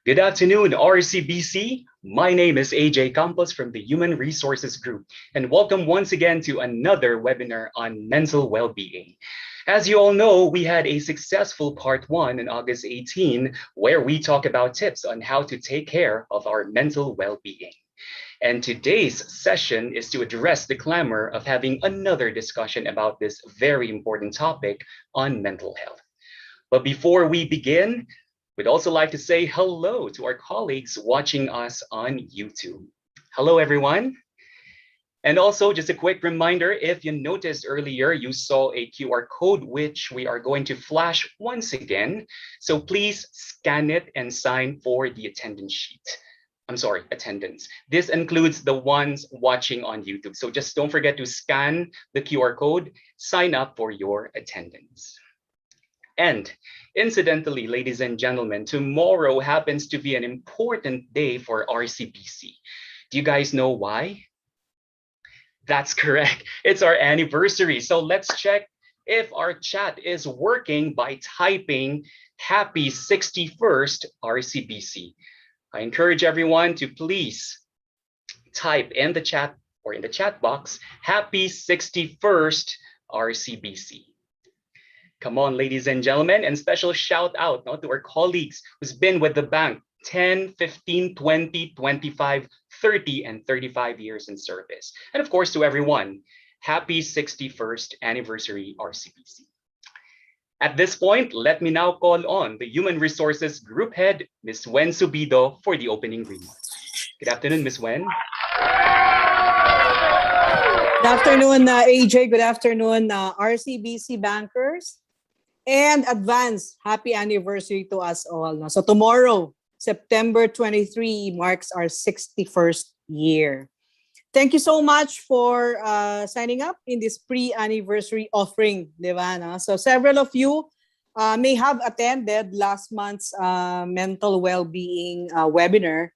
Good afternoon, RCBC. My name is AJ Campos from the Human Resources Group, and welcome once again to another webinar on mental well-being. As you all know, we had a successful part one on August 18, where we talk about tips on how to take care of our mental well-being. And today's session is to address the clamor of having another discussion about this very important topic on mental health. But before we begin, we'd also like to say hello to our colleagues watching us on YouTube. Hello, everyone. And also, just a quick reminder, if you noticed earlier, you saw a QR code, which we are going to flash once again. So please scan it and sign for the attendance sheet. I'm sorry, attendance. This includes the ones watching on YouTube. So just don't forget to scan the QR code, sign up for your attendance. And incidentally, ladies and gentlemen, tomorrow happens to be an important day for RCBC. Do you guys know why? That's correct. It's our anniversary. So let's check if our chat is working by typing happy 61st RCBC. I encourage everyone to please type in the chat or in the chat box, happy 61st RCBC. Come on, ladies and gentlemen, and special shout out to our colleagues who's been with the bank 10, 15, 20, 25, 30, and 35 years in service. And of course, to everyone, happy 61st anniversary RCBC. At this point, let me now call on the Human Resources Group Head, Ms. Wen Subido, for the opening remarks. Good afternoon, Ms. Wen. Good afternoon, AJ. Good afternoon, RCBC bankers. And advance happy anniversary to us all. No? So tomorrow, September 23, marks our 61st year. Thank you so much for signing up in this pre-anniversary offering, di ba? No? So several of you may have attended last month's mental well-being webinar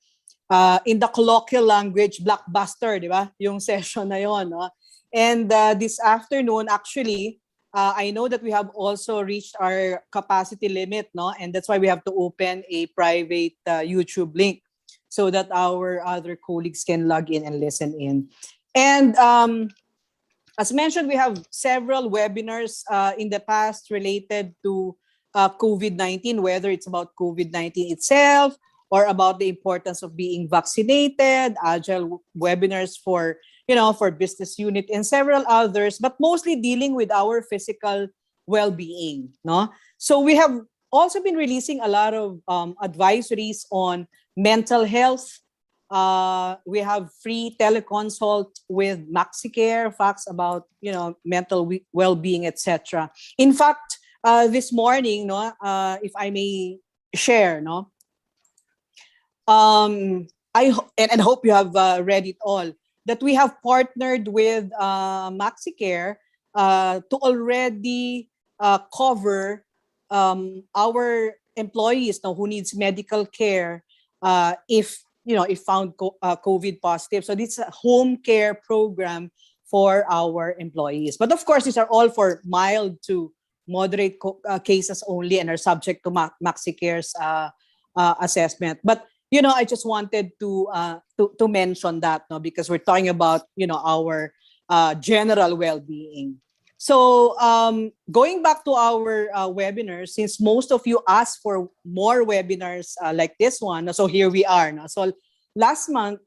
in the colloquial language, blockbuster, di ba? Yung session na yon. No? And this afternoon, actually, I know that we have also reached our capacity limit, no? And that's why we have to open a private YouTube link so that our other colleagues can log in and listen in. And as mentioned, we have several webinars in the past related to COVID-19, whether it's about COVID-19 itself or about the importance of being vaccinated, agile webinars for for business unit and several others, but mostly dealing with our physical well-being. No? So we have also been releasing a lot of advisories on mental health. We have free teleconsult with MaxiCare, facts about mental well-being, etc. In fact, this morning, if I may share, I hope you have read it all, that we have partnered with MaxiCare to already cover our employees who needs medical care if found COVID positive. So this is a home care program for our employees. But of course, these are all for mild to moderate cases only and are subject to MaxiCare's assessment. But I just wanted to mention that, because we're talking about our general well-being. So going back to our webinars, since most of you asked for more webinars like this one, so here we are. So last month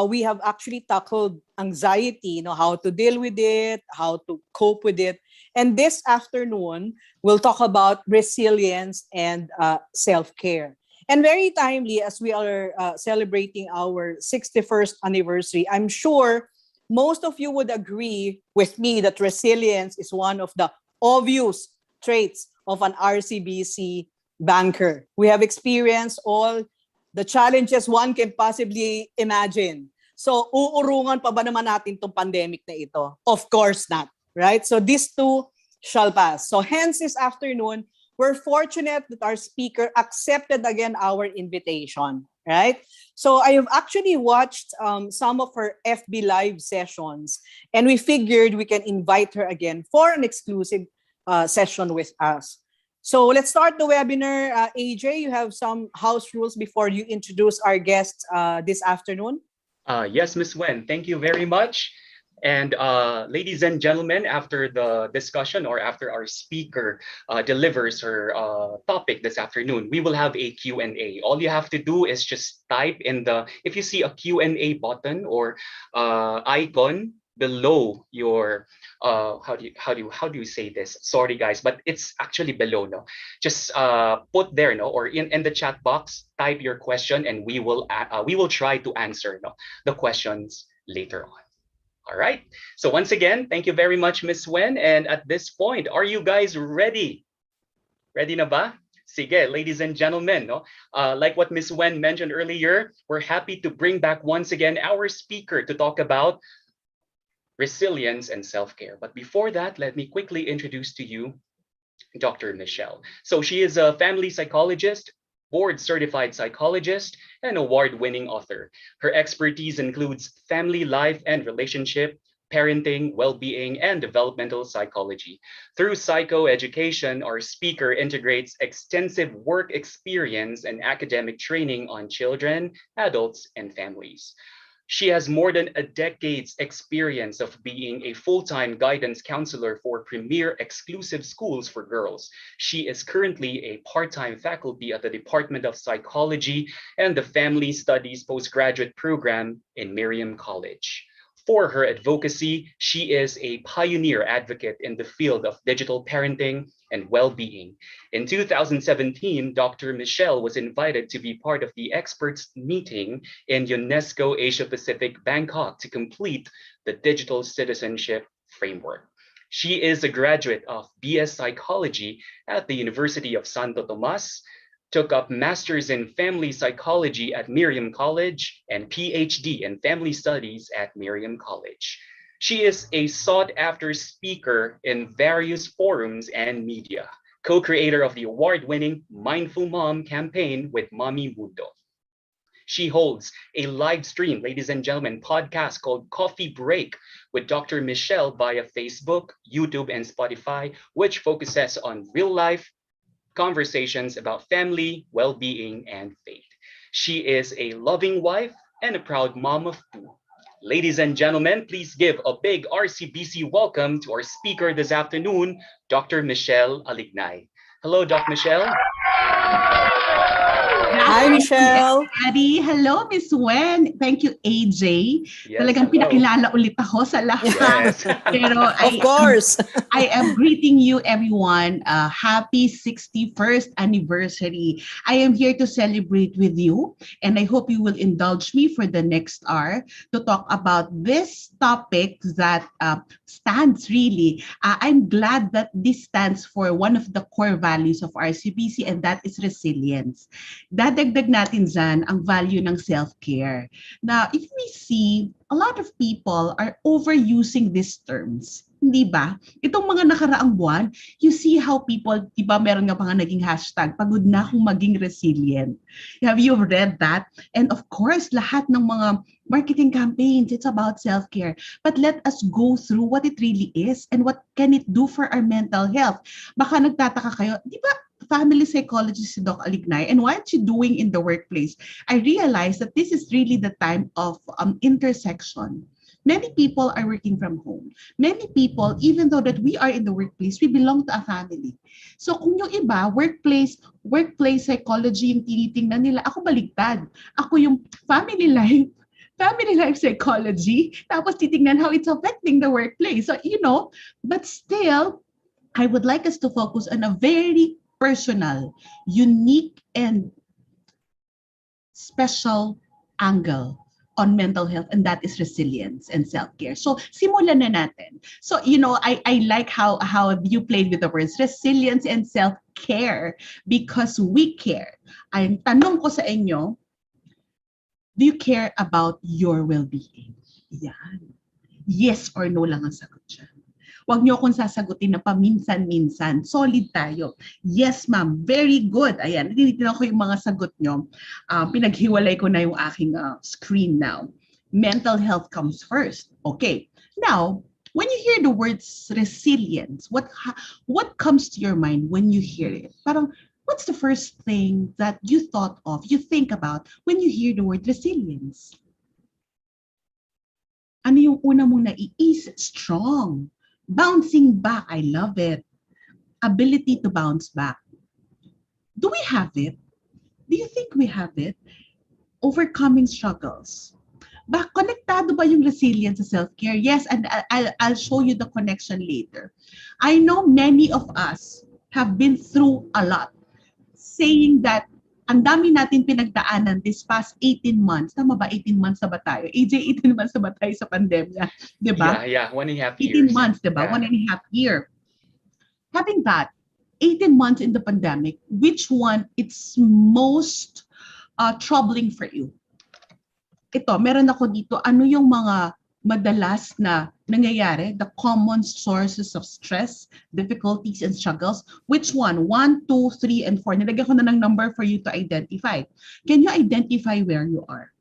we have actually tackled anxiety, how to deal with it, how to cope with it, and this afternoon we'll talk about resilience and self-care. And very timely, as we are celebrating our 61st anniversary, I'm sure most of you would agree with me that resilience is one of the obvious traits of an RCBC banker. We have experienced all the challenges one can possibly imagine. So, uurungan pa ba naman natin itong pandemic na ito? Of course not, right? So, these two shall pass. So, hence this afternoon, we're fortunate that our speaker accepted again our invitation, right? So I have actually watched some of her FB Live sessions, and we figured we can invite her again for an exclusive session with us. So let's start the webinar. AJ, you have some house rules before you introduce our guests this afternoon. Yes, Ms. Wen, thank you very much. And ladies and gentlemen, after the discussion or after our speaker delivers her topic this afternoon, we will have a Q&A. All you have to do is just type in if you see a Q&A button or icon below your how do you say this, sorry guys, but it's actually below, no, just put there, no, or in the chat box, type your question and we will try to answer, no, the questions later on. All right, so once again, thank you very much, Miss Wen, and at this point, are you guys ready na ba? Sige, ladies and gentlemen, no? Like what Miss Wen mentioned earlier, we're happy to bring back once again our speaker to talk about resilience and self-care. But before that, let me quickly introduce to you Dr. Michelle. So she is a family psychologist, board-certified psychologist, and award-winning author. Her expertise includes family life and relationship, parenting, well-being, and developmental psychology. Through psychoeducation, our speaker integrates extensive work experience and academic training on children, adults, and families. She has more than a decade's experience of being a full-time guidance counselor for premier exclusive schools for girls. She is currently a part-time faculty at the Department of Psychology and the Family Studies postgraduate program in Miriam College. For her advocacy, she is a pioneer advocate in the field of digital parenting and well-being. In 2017, Dr. Michelle was invited to be part of the experts meeting in UNESCO Asia Pacific, Bangkok, to complete the digital citizenship framework. She is a graduate of BS Psychology at the University of Santo Tomas, took up Masters in Family Psychology at Miriam College and PhD in Family Studies at Miriam College. She is a sought-after speaker in various forums and media, co-creator of the award-winning Mindful Mom campaign with Mommy Mundo. She holds a live stream, ladies and gentlemen, podcast called Coffee Break with Dr. Michelle via Facebook, YouTube, and Spotify, which focuses on real life conversations about family, well-being, and faith. She is a loving wife and a proud mom of two. Ladies and gentlemen, please give a big RCBC welcome to our speaker this afternoon, Dr. Michelle Alignay. Hello, Dr. Michelle. Hi, Michelle. Abby. Hello, Miss Wen. Thank you, AJ. Yes, Talagang hello. pinakilala ulit ako sa lahat. Yes. Pero Of course. I am greeting you, everyone. Happy 61st anniversary. I am here to celebrate with you, and I hope you will indulge me for the next hour to talk about this topic that stands really. I'm glad that this stands for one of the core values of RCBC, and that is resilience. Dadagdag natin dyan ang value ng self-care. Now, if we see, a lot of people are overusing these terms. Hindi ba? Itong mga nakaraang buwan, you see how people, di ba meron nga mga naging hashtag, pagod na akong maging resilient. Have you read that? And of course, lahat ng mga marketing campaigns, it's about self-care. But let us go through what it really is and what can it do for our mental health. Baka nagtataka kayo, di ba family psychologist si Doc Alignay, and what she doing in the workplace? I realized that this is really the time of intersection. Many people are working from home. Many people, even though that we are in the workplace, we belong to a family. So kung yung iba, workplace psychology yung tinitingnan nila, ako baligtad. Ako yung family life psychology, tapos titingnan how it's affecting the workplace. So, but still, I would like us to focus on a very personal, unique, and special angle on mental health, and that is resilience and self-care. So, simulan na natin. So, I like how you played with the words resilience and self-care because we care. Ang tanong ko sa inyo, do you care about your well-being? Yan. Yes or no lang ang sagot dyan. Huwag niyo akong sasagutin na paminsan-minsan. Solid tayo. Yes, ma'am. Very good. Ayan. Tinitignan ko yung mga sagot niyo. Pinaghiwalay ko na yung aking screen now. Mental health comes first. Okay. Now, When you hear the words resilience, what comes to your mind when you hear it? Parang, what's the first thing that you thought of, you think about when you hear the word resilience? Ano yung una mong naiisip? Strong. Bouncing back, I love it. Ability to bounce back. Do we have it? Do you think we have it? Overcoming struggles. Konektado ba yung resilience sa self-care? Yes, and I'll show you the connection later. I know many of us have been through a lot, saying that ang dami natin pinagdaanan this past 18 months. Tama ba? 18 months na ba tayo? AJ, 18 months na ba tayo sa pandemya? Di ba? Yeah, 1.5 18 years. months, di ba? Yeah. 1.5 year. Having that, 18 months in the pandemic, which one it's most troubling for you? Ito, meron ako dito, ano yung mga madalas na nangyayari, the common sources of stress, difficulties, and struggles? Which one? 1, 2, 3, and 4. Nilagyan ko na ng number for you to identify. Can you identify where you are?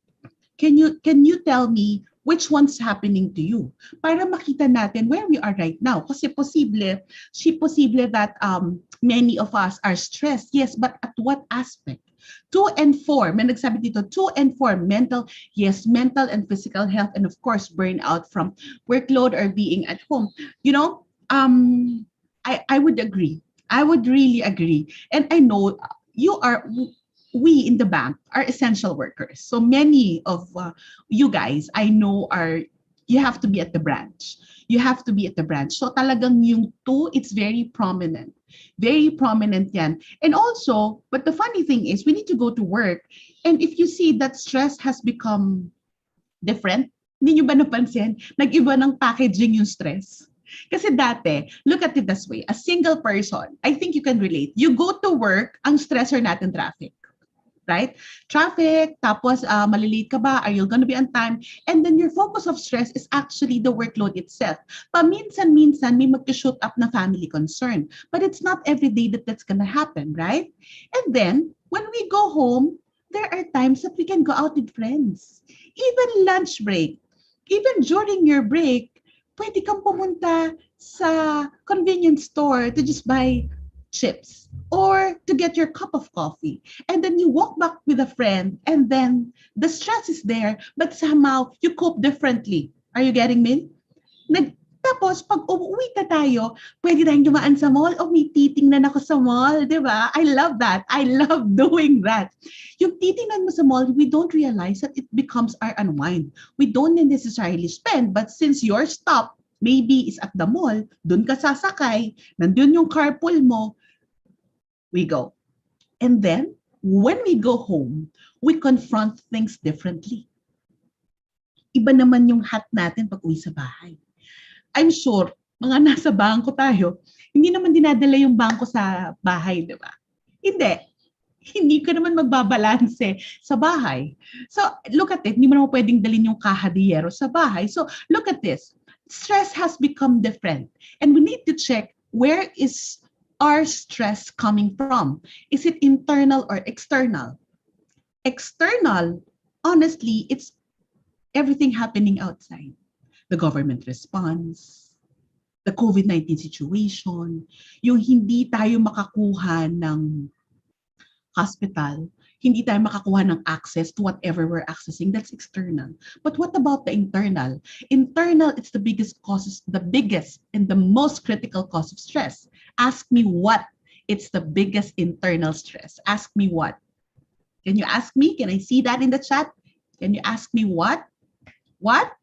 Can you tell me which one's happening to you? Para makita natin where we are right now. Kasi posible that many of us are stressed. Yes, but at what aspect? 2 and 4, may nagsabi dito, 2 and 4, mental and physical health, and of course, burnout from workload or being at home. You know, I would agree. I would really agree. And I know we in the bank are essential workers. So many of you guys, I know you have to be at the branch. You have to be at the branch. So talagang yung 2, it's very prominent. Very prominent yan. And also, but the funny thing is, we need to go to work. And if you see that stress has become different, hindi nyo ba napansin? Nag-iba ng packaging yung stress. Kasi dati, look at it this way, a single person, I think you can relate. You go to work, ang stressor natin traffic. Right? Traffic, tapos malilate ka ba? Are you gonna be on time? And then your focus of stress is actually the workload itself. Paminsan-minsan may mag-shoot up na family concern. But it's not every day that that's gonna happen, right? And then, when we go home, there are times that we can go out with friends. Even lunch break, even during your break, pwede kang pumunta sa convenience store to just buy chips or to get your cup of coffee, and then you walk back with a friend, and then the stress is there, but somehow you cope differently. Are you getting me? Tapos, pag umuwi na tayo, pwede tayong dumaan sa mall. Oh, may titingnan ako sa mall, di ba? I love that. I love doing that. Yung titingnan mo sa mall, we don't realize that it becomes our unwind. We don't necessarily spend, but since your stop maybe is at the mall, dun ka sasakay, nandun yung carpool mo, we go. And then, when we go home, we confront things differently. Iba naman yung hat natin pag uwi sa bahay. I'm sure, mga nasa bangko tayo, hindi naman dinadala yung bangko sa bahay, di ba? Hindi. Hindi ka naman magbabalanse sa bahay. So, look at it. Hindi mo naman pwedeng dalhin yung kaha de hierro sa bahay. So, look at this. Stress has become different. And we need to check, where is our stress coming from? Is it internal or external? External, honestly, it's everything happening outside. The government response, the COVID-19 situation, yung hindi tayo makakuha ng hospital, hindi tayo makakuha ng access to whatever we're accessing, that's external. But what about the internal? Internal, it's the biggest and the most critical cause of stress. Ask me what? It's the biggest internal stress. Ask me what? Can you ask me? Can I see that in the chat? Can you ask me what? What?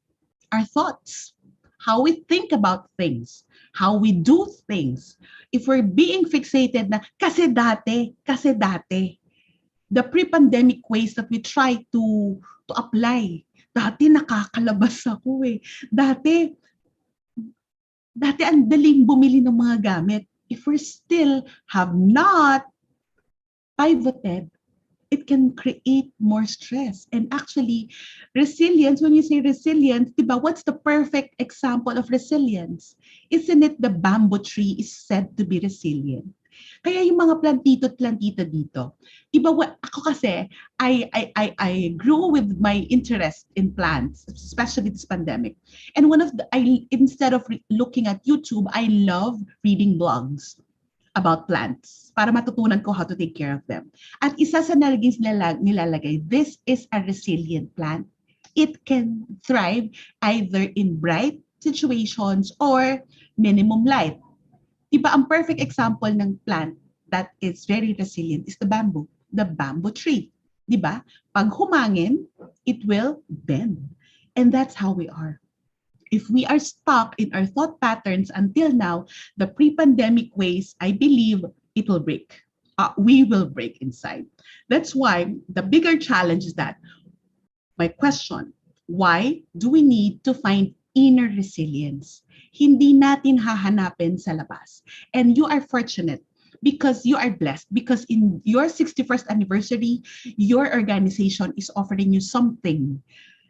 Our thoughts. How we think about things. How we do things. If we're being fixated na, kasi dati, the pre-pandemic ways that we try to apply. Dati nakakalabas ako eh. Dati ang daling bumili ng mga gamit. If we still have not pivoted, it can create more stress. And actually, resilience, when you say resilience, diba, what's the perfect example of resilience? Isn't it the bamboo tree is said to be resilient? Kaya yung mga plantito at plantita dito. Iba, ako kasi, I grew with my interest in plants, especially this pandemic. And instead of looking at YouTube, I love reading blogs about plants para matutunan ko how to take care of them. At isa sa nilalagay, this is a resilient plant. It can thrive either in bright situations or minimum light. Diba, ang perfect example ng plant that is very resilient is the bamboo tree. Diba? Pag humangin, it will bend. And that's how we are. If we are stuck in our thought patterns until now, the pre-pandemic ways, I believe it will break. We will break inside. That's why the bigger challenge is that, my question, why do we need to find inner resilience? Hindi natin hahanapin sa labas. And you are fortunate because you are blessed, because in your 61st anniversary, your organization is offering you something.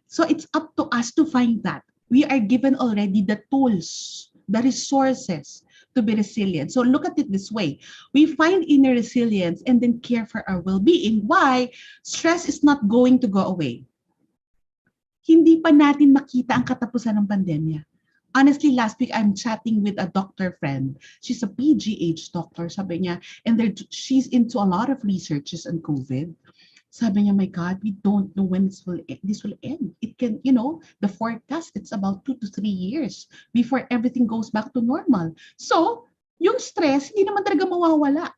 So it's up to us to find that. We are given already the tools, the resources to be resilient. So look at it this way. We find inner resilience and then care for our well-being. Why? Stress is not going to go away. Hindi pa natin makita ang katapusan ng pandemya. Honestly, last week, I'm chatting with a doctor friend. She's a PGH doctor, sabi niya, and she's into a lot of researches on COVID. Sabi niya, my God, we don't know when this will end. It can, the forecast, it's about 2 to 3 years before everything goes back to normal. So, yung stress, hindi naman talaga mawawala.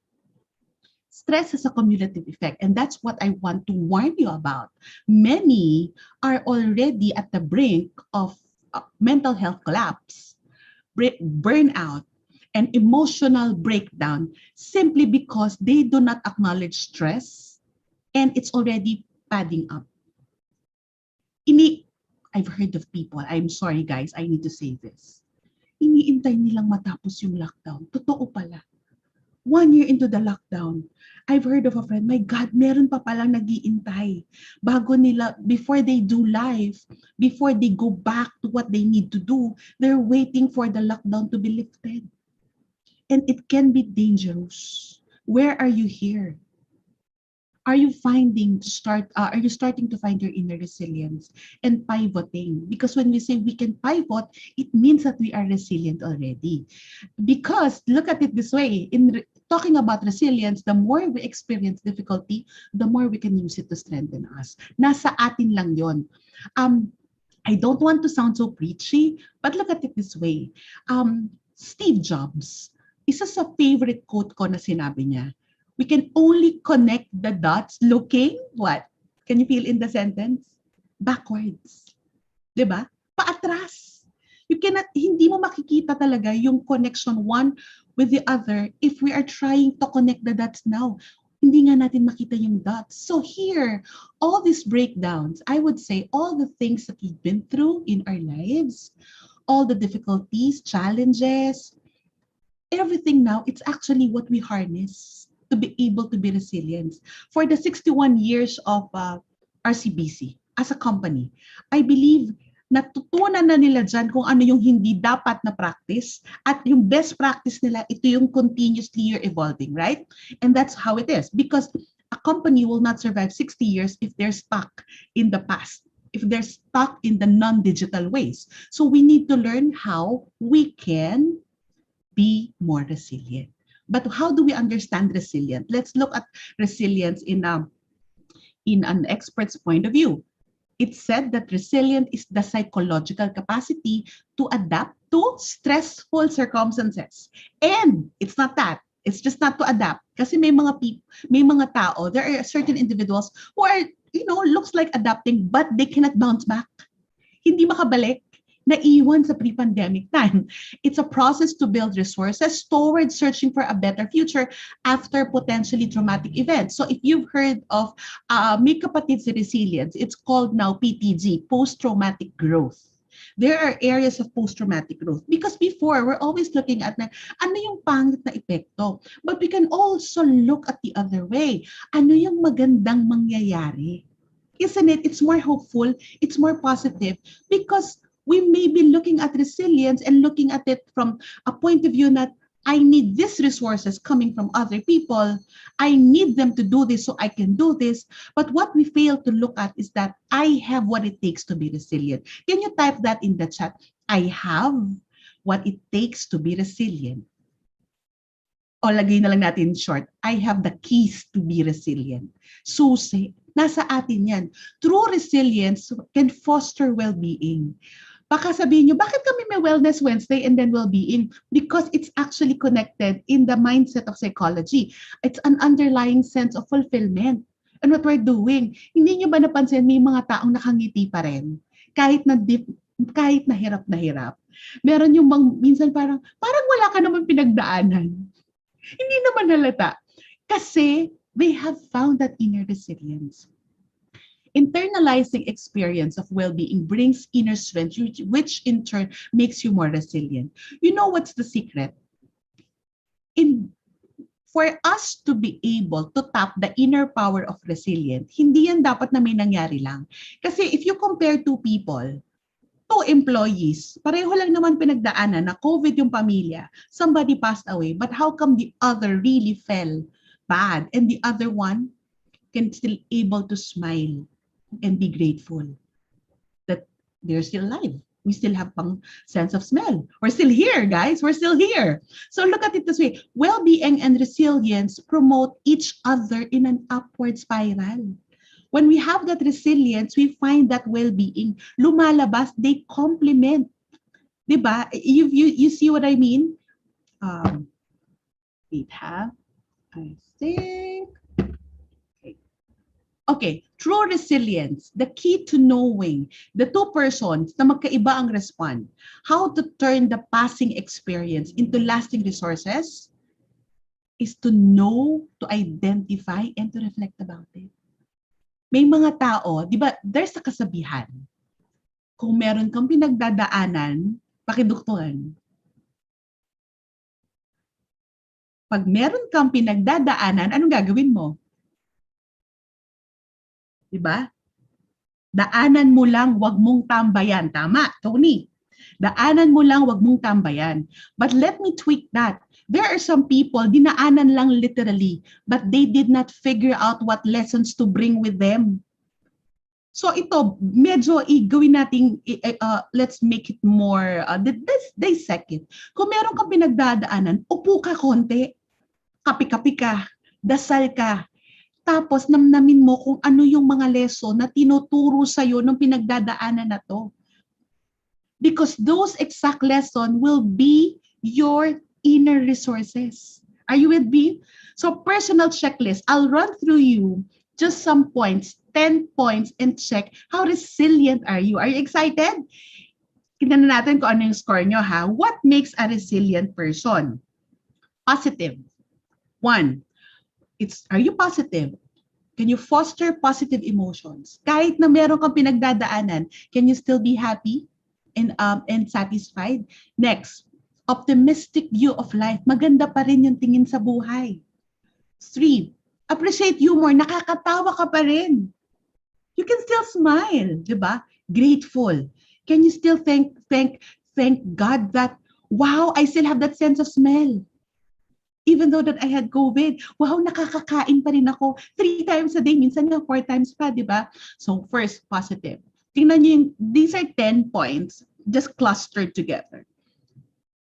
Stress has a cumulative effect, and that's what I want to warn you about. Many are already at the brink of mental health collapse, burnout, and emotional breakdown simply because they do not acknowledge stress and it's already padding up. I've heard of people, I'm sorry guys, I need to say this. Iniintay nilang matapos yung lockdown. Totoo pala. 1 year into the lockdown, I've heard of a friend, my God, meron pa palang nag-iintay. Before they do life, before they go back to what they need to do, they're waiting for the lockdown to be lifted. And it can be dangerous. Where are you here? Are you starting to find your inner resilience and pivoting? Because when we say we can pivot, it means that we are resilient already. Because look at it this way, talking about resilience, the more we experience difficulty, the more we can use it to strengthen us. Nasa atin lang yon. I don't want to sound so preachy, but look at it this way. Steve Jobs, isa sa favorite quote ko na sinabi niya, we can only connect the dots looking, what? Can you fill in the sentence? Backwards. Diba? Paatras. Hindi mo makikita talaga yung connection one with the other if we are trying to connect the dots now. Hindi nga natin makita yung dots. So here, all these breakdowns, I would say all the things that we've been through in our lives, all the difficulties, challenges, everything now, it's actually what we harness to be able to be resilient. For the 61 years of RCBC as a company, I believe natutunan na nila dyan kung ano yung hindi dapat na practice at yung best practice nila, ito yung continuously you're evolving, right? And that's how it is because a company will not survive 60 years if they're stuck in the past, if they're stuck in the non-digital ways. So we need to learn how we can be more resilient. But how do we understand resilience? Let's look at resilience in an expert's point of view. It's said that resilience is the psychological capacity to adapt to stressful circumstances. And it's not that. It's just not to adapt. Kasi may mga tao, there are certain individuals who are, looks like adapting, but they cannot bounce back. Hindi makabalik. Naiwan sa pre-pandemic time. It's a process to build resources towards searching for a better future after potentially traumatic events. So if you've heard of may kapatid sa resilience, it's called now PTG, post-traumatic growth. There are areas of post-traumatic growth because before we're always looking at ano yung pangit na epekto, but we can also look at the other way. Ano yung magandang mangyayari? Isn't it? It's more hopeful, it's more positive because we may be looking at resilience and looking at it from a point of view that I need these resources coming from other people. I need them to do this so I can do this. But what we fail to look at is that I have what it takes to be resilient. Can you type that in the chat? I have what it takes to be resilient. O lagay na lang natin short, I have the keys to be resilient. Susi, nasa atin yan. True resilience can foster well-being. Baka sabihin nyo, bakit kami may Wellness Wednesday and then well-being? Because it's actually connected in the mindset of psychology. It's an underlying sense of fulfillment. And what we're doing, hindi nyo ba napansin may mga taong nakangiti pa rin? Kahit na hirap na hirap. Meron yung minsan parang wala ka naman pinagdaanan. Hindi naman halata. Kasi they have found that inner resilience. Internalizing experience of well-being brings inner strength, which in turn makes you more resilient. You know what's the secret? For us to be able to tap the inner power of resilience, hindi yan dapat na may nangyari lang. Kasi if you compare two people, two employees, pareho lang naman pinagdaanan na COVID yung pamilya, somebody passed away, but how come the other really fell bad and the other one can still able to smile and be grateful that they're still alive? We still have pang sense of smell. We're still here, guys. We're still here. So look at it this way. Well-being and resilience promote each other in an upward spiral. When we have that resilience, we find that well-being, lumalabas, they complement. Diba? You see what I mean? Wait, I think. Okay, true resilience, the key to knowing the two persons na magkaiba ang respond, how to turn the passing experience into lasting resources is to know, to identify, and to reflect about it. May mga tao, di ba, there's a kasabihan. Kung meron kang pinagdadaanan, pakiduktuhan. Pag meron kang pinagdadaanan, anong gagawin mo? Di ba? Daanan mo lang, wag mong tambayan. Tama, Tony. Daanan mo lang, wag mong tambayan. But let me tweak that. There are some people, dinaanan lang literally, but they did not figure out what lessons to bring with them. So ito, medyo gawin natin, let's make it more, let's dissect it. Kung meron kang pinagdadaanan, upo ka konti, kapi-kapi ka, dasal ka, tapos namnamin mo kung ano yung mga lesson na tinuturo sa'yo ng pinagdadaanan na to. Because those exact lessons will be your inner resources. Are you with me? So personal checklist. I'll run through you just some points, 10 points, and check how resilient are you. Are you excited? Tingnan natin kung ano yung score nyo, ha? What makes a resilient person? Positive. 1. Are you positive? Can you foster positive emotions? Kahit na meron kang pinagdadaanan, can you still be happy and satisfied? Next, optimistic view of life. Maganda pa rin yung tingin sa buhay. 3, appreciate humor. Nakakatawa ka pa rin. You can still smile, di ba? Grateful. Can you still thank God that, wow, I still have that sense of smell. Even though that I had COVID, wow, nakakakain pa rin ako 3 times a day, minsan nga 4 times pa, di ba? So first, positive. Tingnan nyo yung, these are 10 points, just clustered together.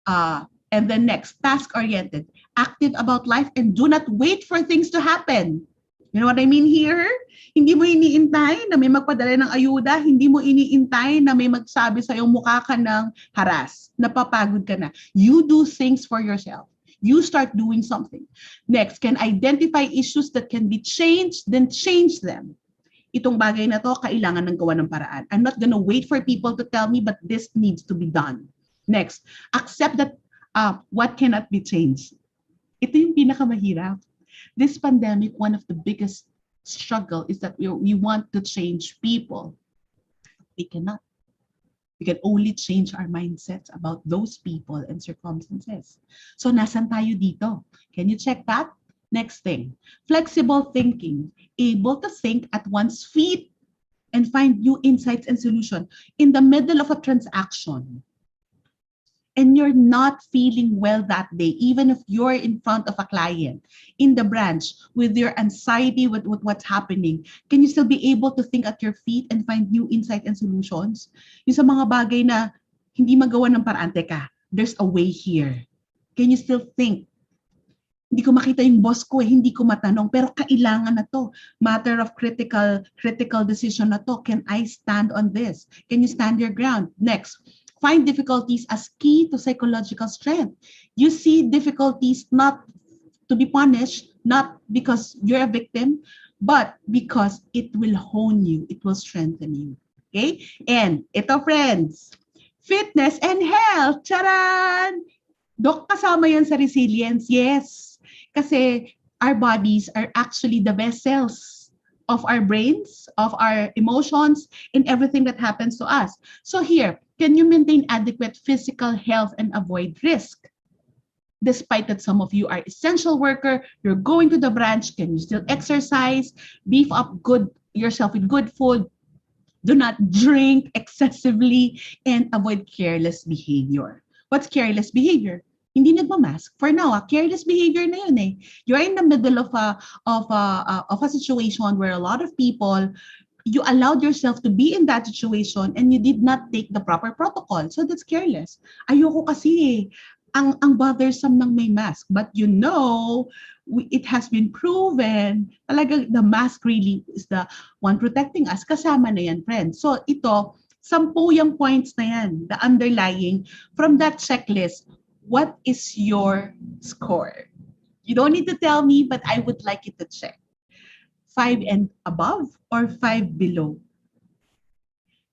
And then next, task-oriented, active about life, and do not wait for things to happen. You know what I mean here? Hindi mo iniintay na may magpadala ng ayuda, hindi mo iniintay na may magsabi sa'yo mukha ka ng haras, napapagod ka na. You do things for yourself. You start doing something. Next, can identify issues that can be changed, then change them. Itong bagay na to, kailangan ng gawa ng paraan. I'm not gonna wait for people to tell me, but this needs to be done. Next, accept that what cannot be changed. Ito yung pinakamahirap. This pandemic, one of the biggest struggle is that we want to change people. We cannot. We can only change our mindsets about those people and circumstances. So nasan tayo dito? Can you check that? Next thing, flexible thinking, able to think at one's feet and find new insights and solutions in the middle of a transaction. and you're not feeling well that day, even if you're in front of a client in the branch with your anxiety with what's happening, can you still be able to think at your feet and find new insight and solutions? Yung sa mga bagay na hindi magawa ng paraan, teka, there's a way here. Can you still think? Hindi ko makita yung boss ko hindi ko matanong, pero kailangan na to. Matter of critical decision na to. Can I stand on this? Can you stand your ground? Next, find difficulties as key to psychological strength. You see difficulties not to be punished, not because you're a victim, but because it will hone you, it will strengthen you. Okay? And ito, friends, fitness and health. Charan! Dok, kasama yan sa resilience. Yes. Kasi our bodies are actually the vessels of our brains, of our emotions, and everything that happens to us. So here, can you maintain adequate physical health and avoid risk? Despite that some of you are essential worker, you're going to the branch, can you still exercise, beef up yourself with good food, do not drink excessively, and avoid careless behavior. What's careless behavior? Hindi nagmamask. For now, careless behavior na yun eh. You're in the middle of a situation where a lot of people, you allowed yourself to be in that situation and you did not take the proper protocol. So that's careless. Ayoko kasi ang bothersome ng may mask. But you know, it has been proven, talaga the mask really is the one protecting us. Kasama na yan, friends. So ito, 10 yung points na yan, the underlying from that checklist. What is your score? You don't need to tell me, but I would like you to check. 5 and above or 5 below?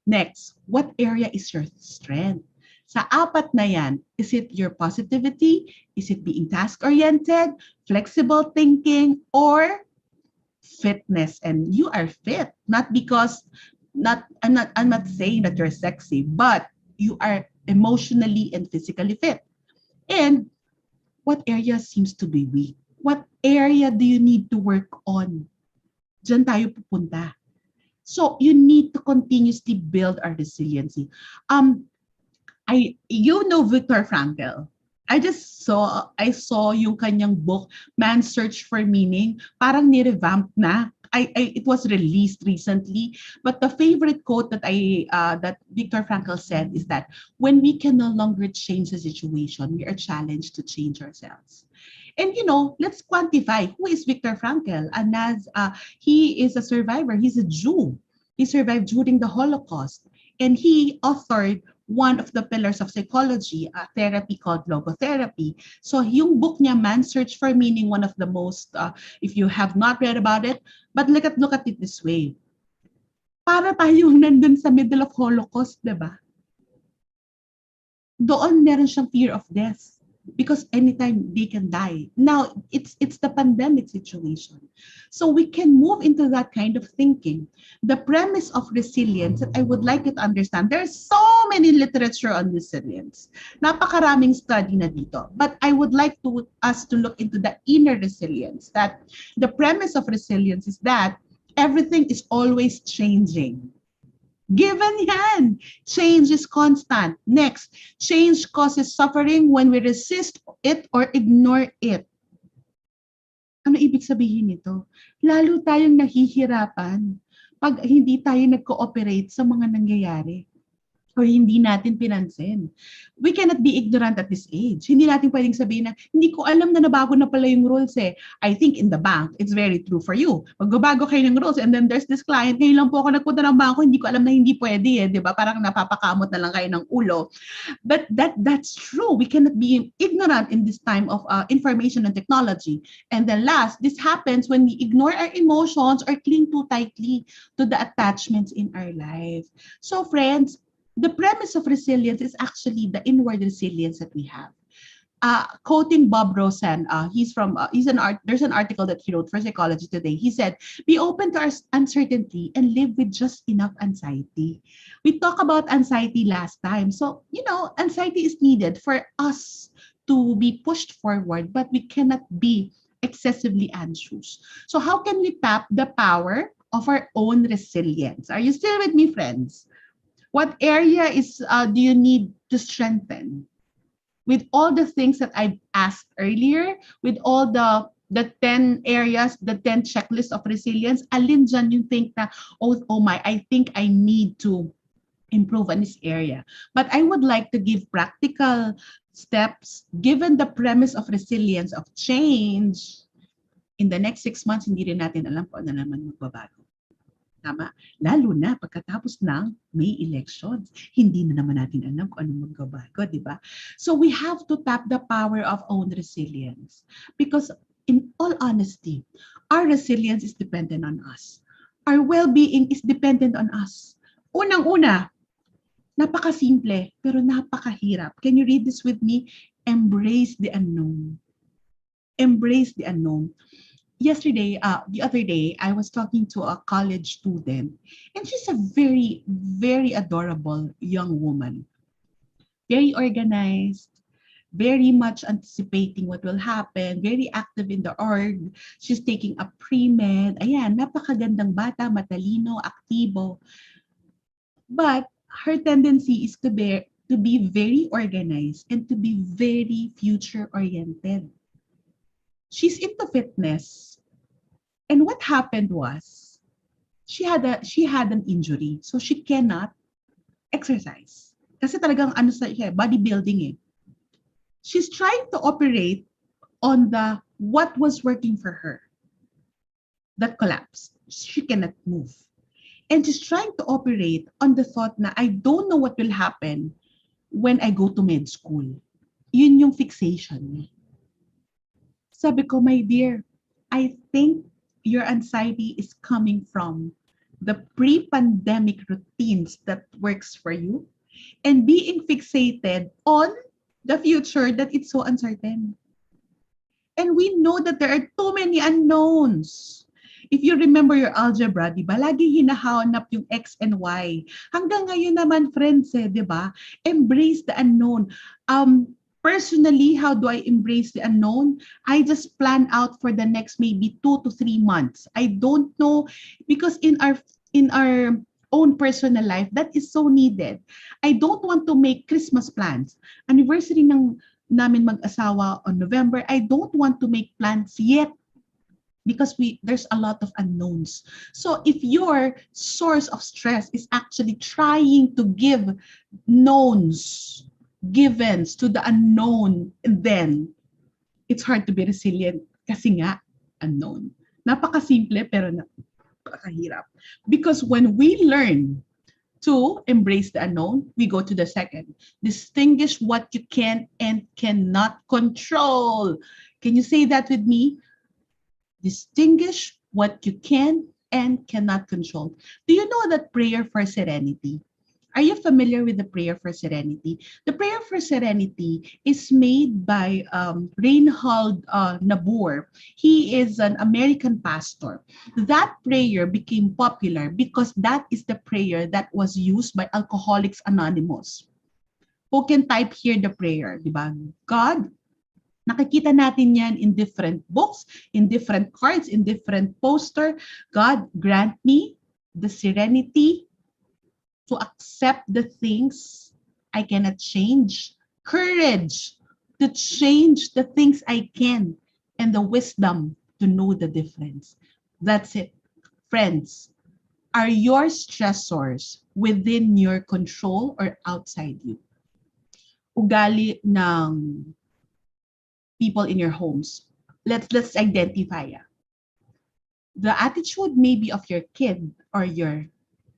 Next, what area is your strength? Sa 4 na yan, is it your positivity? Is it being task-oriented, flexible thinking, or fitness? And you are fit, not because, I'm not saying that you're sexy, but you are emotionally and physically fit. And what area seems to be weak? What area do you need to work on? Diyan tayo pupunta. So you need to continuously build our resiliency. You know Viktor Frankl. I saw yung kanyang book, Man's Search for Meaning. Parang ni-revamp na. It was released recently, but the favorite quote that that Viktor Frankl said is that when we can no longer change the situation, we are challenged to change ourselves. And let's quantify who is Viktor Frankl. And as he is a survivor, he's a Jew. He survived during the Holocaust, and he authored one of the pillars of psychology, a therapy called logotherapy. So yung book niya, Man's Search for Meaning, one of the most, if you have not read about it, but look at it this way. Para tayong nandun sa middle of Holocaust, diba? Doon meron siyang fear of death because anytime they can die. Now, it's the pandemic situation. So we can move into that kind of thinking. The premise of resilience that I would like you to understand, there's so many literature on resilience. Napakaraming study na dito. But I would like us to look into the inner resilience, that the premise of resilience is that everything is always changing. Given yan. Change is constant. Next, change causes suffering when we resist it or ignore it. Ano ibig sabihin nito? Lalo tayong nahihirapan pag hindi tayo nag-cooperate sa mga nangyayari or hindi natin pinansin. We cannot be ignorant at this age. Hindi natin pwedeng sabihin na, hindi ko alam na nabago na pala yung rules eh. I think in the bank, it's very true for you. Magbabago kayo ng rules and then there's this client, ngayon lang po ako nagpunta ng bangko, hindi ko alam na hindi pwede eh. Diba? Parang napapakamot na lang kayo ng ulo. But that's true. We cannot be ignorant in this time of information and technology. And then last, this happens when we ignore our emotions or cling too tightly to the attachments in our life. So friends, the premise of resilience is actually the inward resilience that we have. Quoting Bob Rosen, there's an article that he wrote for Psychology Today. He said, be open to our uncertainty and live with just enough anxiety. We talked about anxiety last time. So, anxiety is needed for us to be pushed forward, but we cannot be excessively anxious. So how can we tap the power of our own resilience? Are you still with me, friends? What area do you need to strengthen? with all the things that I've asked earlier, with all the 10 areas, the 10 checklists of resilience, alin dyan yung think na, oh my, I think I need to improve on this area. But I would like to give practical steps given the premise of resilience of change. In the next 6 months, hindi rin natin alam kung ano naman magbabago. Tama? Lalo na pagkatapos ng May elections, hindi na naman natin alam kung anong magbabago, di ba? So we have to tap the power of own resilience. Because in all honesty, our resilience is dependent on us. Our well-being is dependent on us. Unang-una, napakasimple, pero napakahirap. Can you read this with me? Embrace the unknown. Embrace the unknown. The other day, I was talking to a college student, and she's a very, very adorable young woman. Very organized, very much anticipating what will happen, very active in the org. She's taking a pre-med. Ayan, napakagandang bata, matalino, aktibo. But her tendency is to be very organized and to be very future-oriented. She's into fitness. And what happened was, she had an injury, so she cannot exercise. Kasi talagang bodybuilding eh. She's trying to operate on what was working for her. That collapsed. She cannot move. And she's trying to operate on the thought na I don't know what will happen when I go to med school. Yun yung fixation niya. Sabi ko, my dear, I think your anxiety is coming from the pre-pandemic routines that works for you and being fixated on the future that it's so uncertain. And we know that there are too many unknowns. If you remember your algebra, di ba, lagi hinahanap yung X and Y. Hanggang ngayon naman, friends, di ba, embrace the unknown. Personally, how do I embrace the unknown? I just plan out for the next maybe 2 to 3 months. I don't know, because in our own personal life, that is so needed. I don't want to make Christmas plans. Anniversary namin mag-asawa on November, I don't want to make plans yet because there's a lot of unknowns. So if your source of stress is actually trying to give knowns, givens to the unknown, then it's hard to be resilient kasi nga unknown. Napakasimple pero napakahirap. Because when we learn to embrace the unknown, we go to the second. Distinguish what you can and cannot control. Can you say that with me? Distinguish what you can and cannot control. Do you know that prayer for serenity? Are you familiar with the prayer for serenity? The prayer for serenity is made by Reinhold Niebuhr. He is an American pastor. That prayer became popular because that is the prayer that was used by Alcoholics Anonymous. Who can type here the prayer? Diba? God, nakikita natin yan in different books, in different cards, in different poster. God, grant me the serenity to accept the things I cannot change, courage to change the things I can, and the wisdom to know the difference. That's it. Friends, are your stressors within your control or outside you? Ugali ng people in your homes. Let's identify. The attitude maybe of your kid or your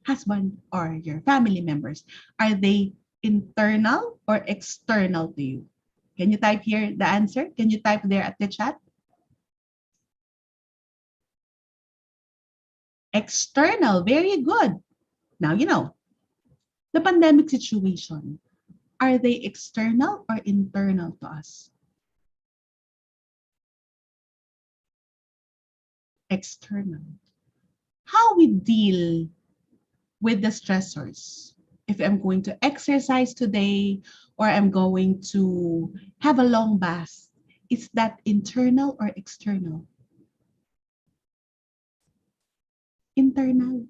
husband or your family members, are they internal or external to you? Can you type here the answer? Can you type there at the chat? External, very good. Now you know. The pandemic situation, are they external or internal to us? External. How we deal with the stressors. If I'm going to exercise today or I'm going to have a long bath, is that internal or external? Internal.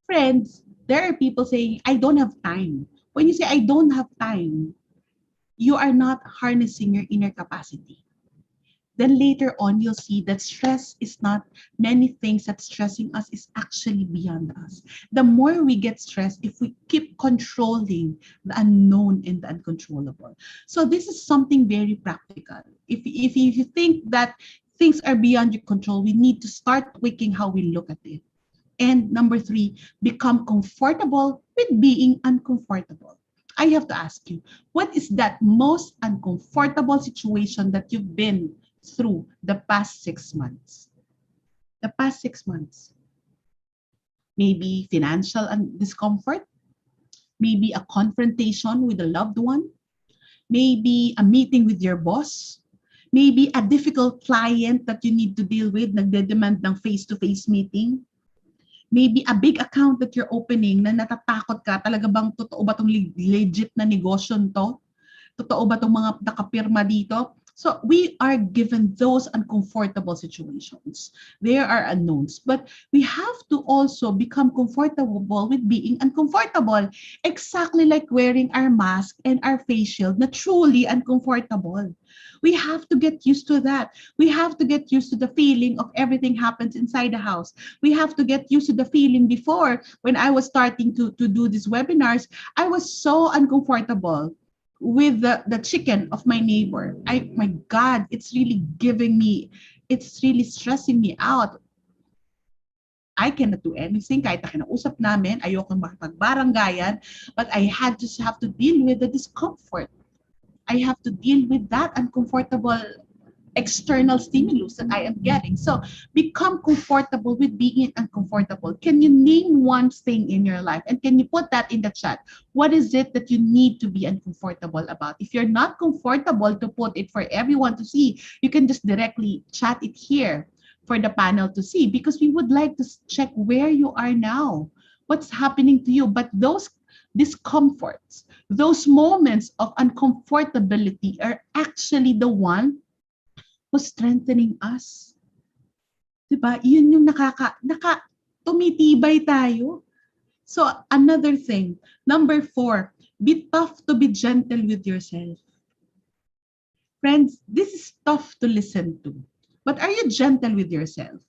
Friends, there are people saying, I don't have time. When you say I don't have time, you are not harnessing your inner capacity. Then later on, you'll see that stress is not many things that stressing us is actually beyond us. The more we get stressed, if we keep controlling the unknown and the uncontrollable. So this is something very practical. If you think that things are beyond your control, we need to start tweaking how we look at it. And number three, become comfortable with being uncomfortable. I have to ask you, what is that most uncomfortable situation that you've been through the past 6 months? The past 6 months. Maybe financial discomfort, maybe a confrontation with a loved one, maybe a meeting with your boss, maybe a difficult client that you need to deal with, nagde-demand ng face-to-face meeting, maybe a big account that you're opening na natatakot ka, talaga bang totoo ba itong legit na negosyo to? Totoo ba itong mga nakapirma dito? So we are given those uncomfortable situations. There are unknowns, but we have to also become comfortable with being uncomfortable, exactly like wearing our mask and our face shield na truly uncomfortable. We have to get used to that. We have to get used to the feeling of everything happens inside the house. We have to get used to the feeling before when I was starting to do these webinars. I was so uncomfortable with the chicken of my neighbor. My God, it's really stressing me out. I cannot do anything kahit na kinausap namin, ayoko makipagbaranggayan, but I have to deal with the discomfort. I have to deal with that uncomfortable external stimulus that I am getting. So become comfortable with being uncomfortable. Can you name one thing in your life? And can you put that in the chat? What is it that you need to be uncomfortable about? If you're not comfortable to put it for everyone to see, you can just directly chat it here for the panel to see, because we would like to check where you are now, what's happening to you. But those discomforts, those moments of uncomfortability are actually the one who's strengthening us. Diba? Yun yung tumitibay tayo. So another thing, number 4, be tough to be gentle with yourself. Friends, this is tough to listen to. But are you gentle with yourself?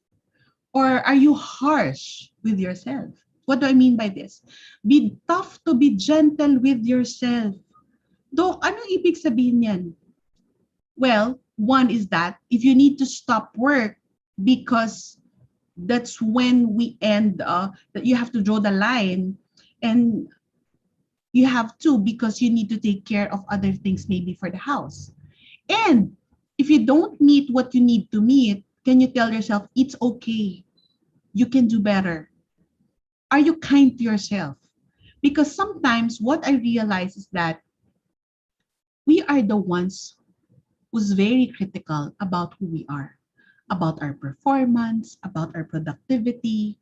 Or are you harsh with yourself? What do I mean by this? Be tough to be gentle with yourself. Dok, anong ibig sabihin yan? Well, one is that if you need to stop work because that's when we end, that you have to draw the line, and you have to because you need to take care of other things maybe for the house. And if you don't meet what you need to meet, can you tell yourself, it's okay, you can do better? Are you kind to yourself? Because sometimes what I realize is that we are the ones who's very critical about who we are, about our performance, about our productivity,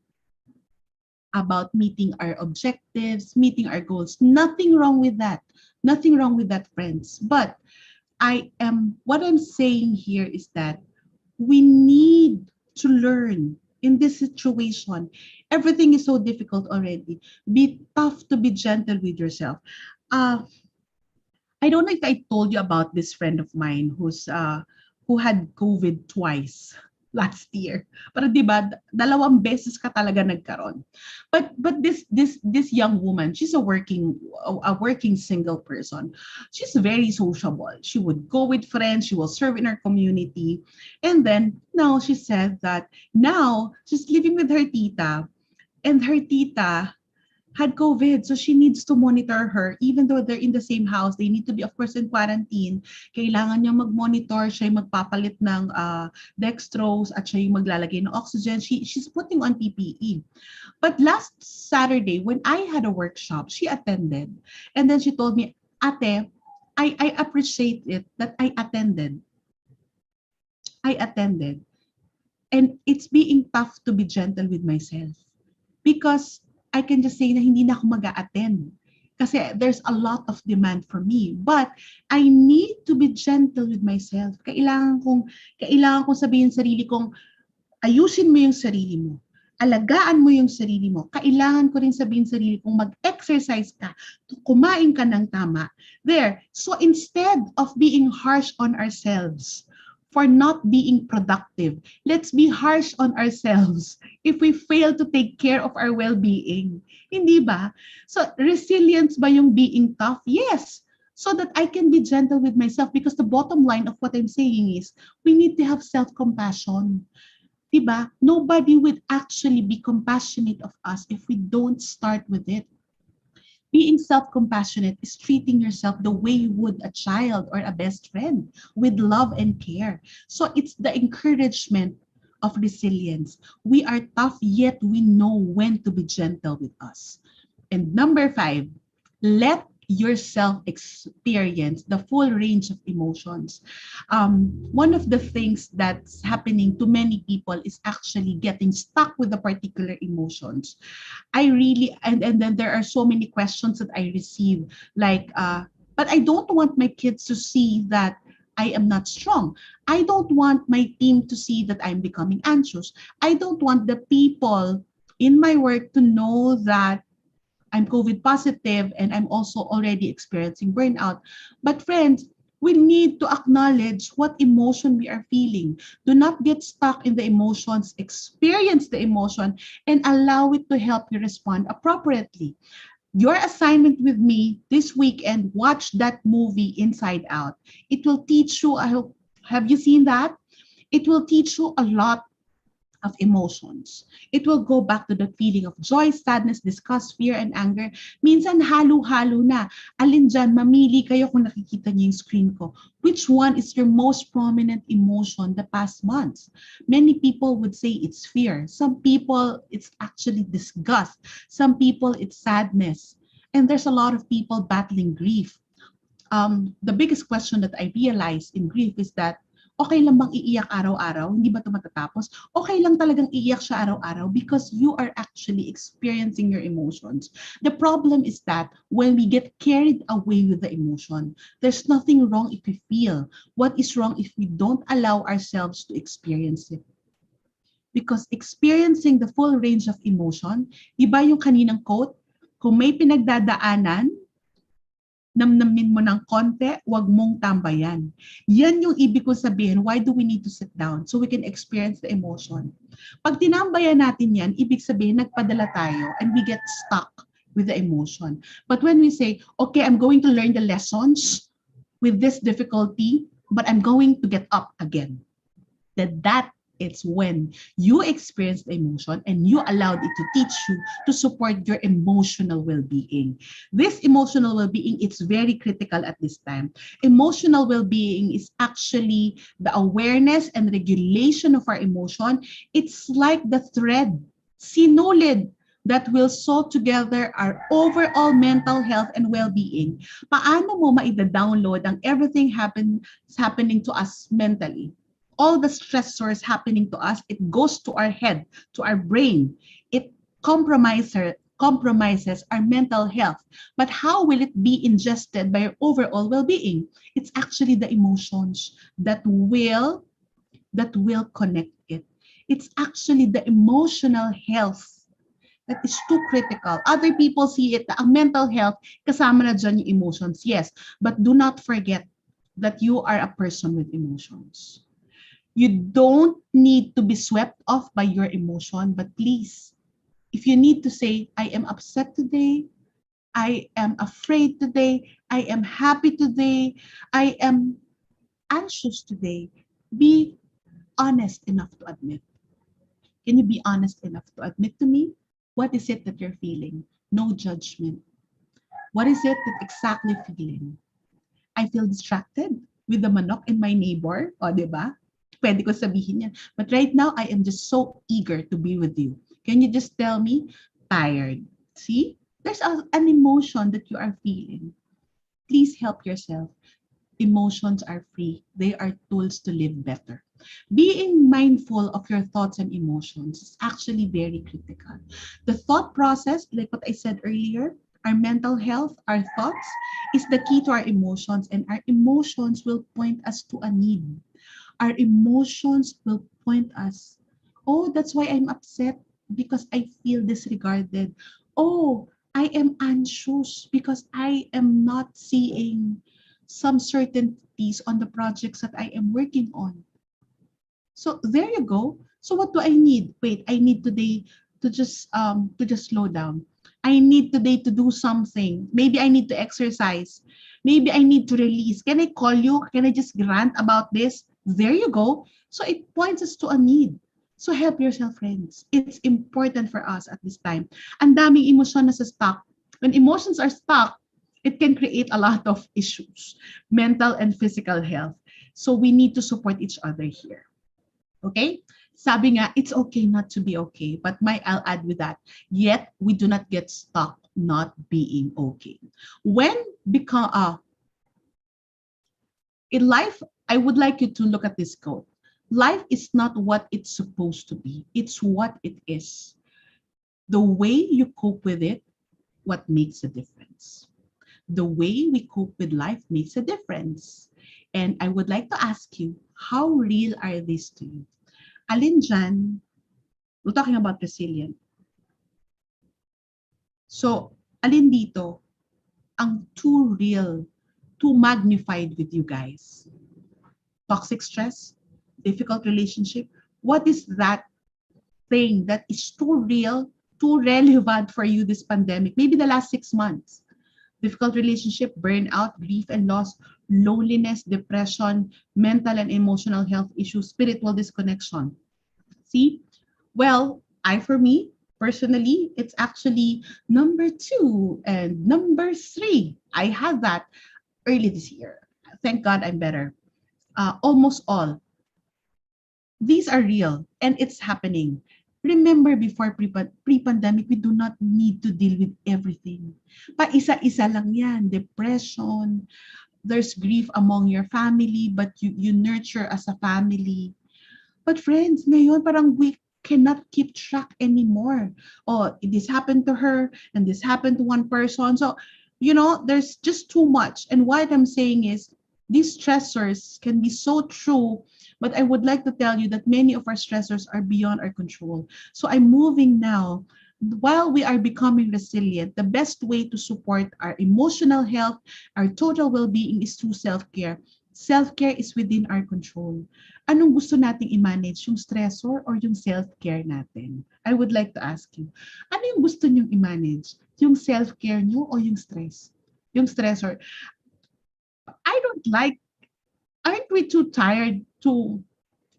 about meeting our objectives, meeting our goals. Nothing wrong with that. Nothing wrong with that, friends. But what I'm saying here is that we need to learn in this situation. Everything is so difficult already. Be tough to be gentle with yourself. I don't know if I told you about this friend of mine who had COVID twice last year. Pero 'di ba, 2 beses ka talaga nagkaroon. But this young woman, she's a working single person. She's very sociable. She would go with friends, she will serve in her community. And then now she said that now she's living with her tita, and her tita had COVID, so she needs to monitor her. Even though they're in the same house, they need to be, of course, in quarantine. Kailangan niya mag-monitor, siya yung magpapalit ng dextrose, at siya yung maglalagay ng oxygen. She's putting on PPE. But last Saturday, when I had a workshop, she attended. And then she told me, Ate, I appreciate it that I attended. And it's being tough to be gentle with myself. Because I can just say na hindi na ako mag-a-attend kasi there's a lot of demand for me. But I need to be gentle with myself. Kailangan kong sabihin sarili kong, ayusin mo yung sarili mo. Alagaan mo yung sarili mo. Kailangan ko rin sabihin sarili kong mag-exercise mag-exercise ka, kumain ka ng tama. There. So instead of being harsh on ourselves for not being productive, let's be harsh on ourselves if we fail to take care of our well-being. Hindi ba? So resilience ba yung being tough? Yes. So that I can be gentle with myself, because the bottom line of what I'm saying is we need to have self-compassion. Diba? Nobody would actually be compassionate of us if we don't start with it. Being self-compassionate is treating yourself the way you would a child or a best friend, with love and care. So it's the encouragement of resilience. We are tough, yet we know when to be gentle with us. And number 5, let yourself experience the full range of emotions. One of the things that's happening to many people is actually getting stuck with the particular emotions. And then there are so many questions that I receive, like, but I don't want my kids to see that I am not strong. I don't want my team to see that I'm becoming anxious. I don't want the people in my work to know that I'm COVID positive and I'm also already experiencing burnout. But friends, we need to acknowledge what emotion we are feeling. Do not get stuck in the emotions, experience the emotion, and allow it to help you respond appropriately. Your assignment with me this weekend, watch that movie Inside Out. It will teach you, have you seen that? It will teach you a lot of emotions. It will go back to the feeling of joy, sadness, disgust, fear, and anger. Minsan halo-halo na. Alin dyan, mamili kayo kung nakikita niyo yung screen ko. Which one is your most prominent emotion the past months? Many people would say it's fear. Some people, it's actually disgust. Some people, it's sadness. And there's a lot of people battling grief. The biggest question that I realize in grief is that, okay lang bang iiyak araw-araw? Hindi ba ito matatapos? Okay lang talagang iiyak siya araw-araw because you are actually experiencing your emotions. The problem is that when we get carried away with the emotion, there's nothing wrong if we feel. What is wrong if we don't allow ourselves to experience it? Because experiencing the full range of emotion, di ba yung kaninang quote, kung may pinagdadaanan, namnamin mo ng konti, wag mong tambayan. Yan yung ibig ko sabihin, why do we need to sit down? So we can experience the emotion. Pag tinambayan natin yan, ibig sabihin, nagpadala tayo and we get stuck with the emotion. But when we say, okay, I'm going to learn the lessons with this difficulty, but I'm going to get up again. That it's when you experience the emotion and you allowed it to teach you to support your emotional well-being. This emotional well-being, it's very critical at this time. Emotional well-being is actually the awareness and regulation of our emotion. It's like the thread, sinulid, that will sew together our overall mental health and well-being. Paano mo maida-download ang everything happening to us mentally? All the stressors happening to us, it goes to our head, to our brain. It compromises our mental health. But how will it be ingested by our overall well-being? It's actually the emotions that will connect it. It's actually the emotional health that is too critical. Other people see it, ang mental health, kasama na dyan yung emotions. Yes, but do not forget that you are a person with emotions. You don't need to be swept off by your emotion, but please, if you need to say, I am upset today, I am afraid today, I am happy today, I am anxious today, be honest enough to admit. Can you be honest enough to admit to me? What is it that you're feeling? No judgment. What is it that exactly feeling? I feel distracted with the manok and my neighbor, o diba? Pwede ko sabihin yan. But right now, I am just so eager to be with you. Can you just tell me? Tired. See? There's an emotion that you are feeling. Please help yourself. Emotions are free. They are tools to live better. Being mindful of your thoughts and emotions is actually very critical. The thought process, like what I said earlier, our mental health, our thoughts, is the key to our emotions, and our emotions will point us to a need. Our emotions will point us, oh, that's why I'm upset, because I feel disregarded. Oh, I am anxious because I am not seeing some certainties on the projects that I am working on. So there you go. So what do I need? Wait, I need today to just slow down. I need today to do something. Maybe I need to exercise. Maybe I need to release. Can I call you? Can I just rant about this? There you go. So it points us to a need. So help yourself, friends. It's important for us at this time. Ang daming emosyon na sa stock. When emotions are stuck, it can create a lot of issues, mental and physical health. So we need to support each other here. Okay? Sabi nga, it's okay not to be okay. But I'll add with that, yet we do not get stuck not being okay. When in life, I would like you to look at this quote. Life is not what it's supposed to be. It's what it is. The way you cope with it, what makes a difference. The way we cope with life makes a difference. And I would like to ask you, how real are these to you? Alin dyan, we're talking about resilient. So, alin dito ang too real, too magnified with you guys? Toxic stress, difficult relationship. What is that thing that is too real, too relevant for you this pandemic? Maybe the last 6 months. Difficult relationship, burnout, grief and loss, loneliness, depression, mental and emotional health issues, spiritual disconnection. See? Well, for me, personally, it's actually number 2 and number 3. I had that early this year. Thank God I'm better. Almost all. These are real and it's happening. Remember, before pre-pandemic, we do not need to deal with everything. Pa-isa-isa lang yan. Depression, there's grief among your family, but you nurture as a family. But friends, ngayon parang we cannot keep track anymore. Oh, this happened to her and this happened to one person. So, there's just too much. And what I'm saying is, these stressors can be so true, but I would like to tell you that many of our stressors are beyond our control. So I'm moving now. While we are becoming resilient, the best way to support our emotional health, our total well-being is through self-care. Self-care is within our control. Anong gusto nating i-manage? Yung stressor or yung self-care natin? I would like to ask you, ano yung gusto nyong i-manage? Yung self-care nyo o yung stress? Yung stressor. Aren't we too tired to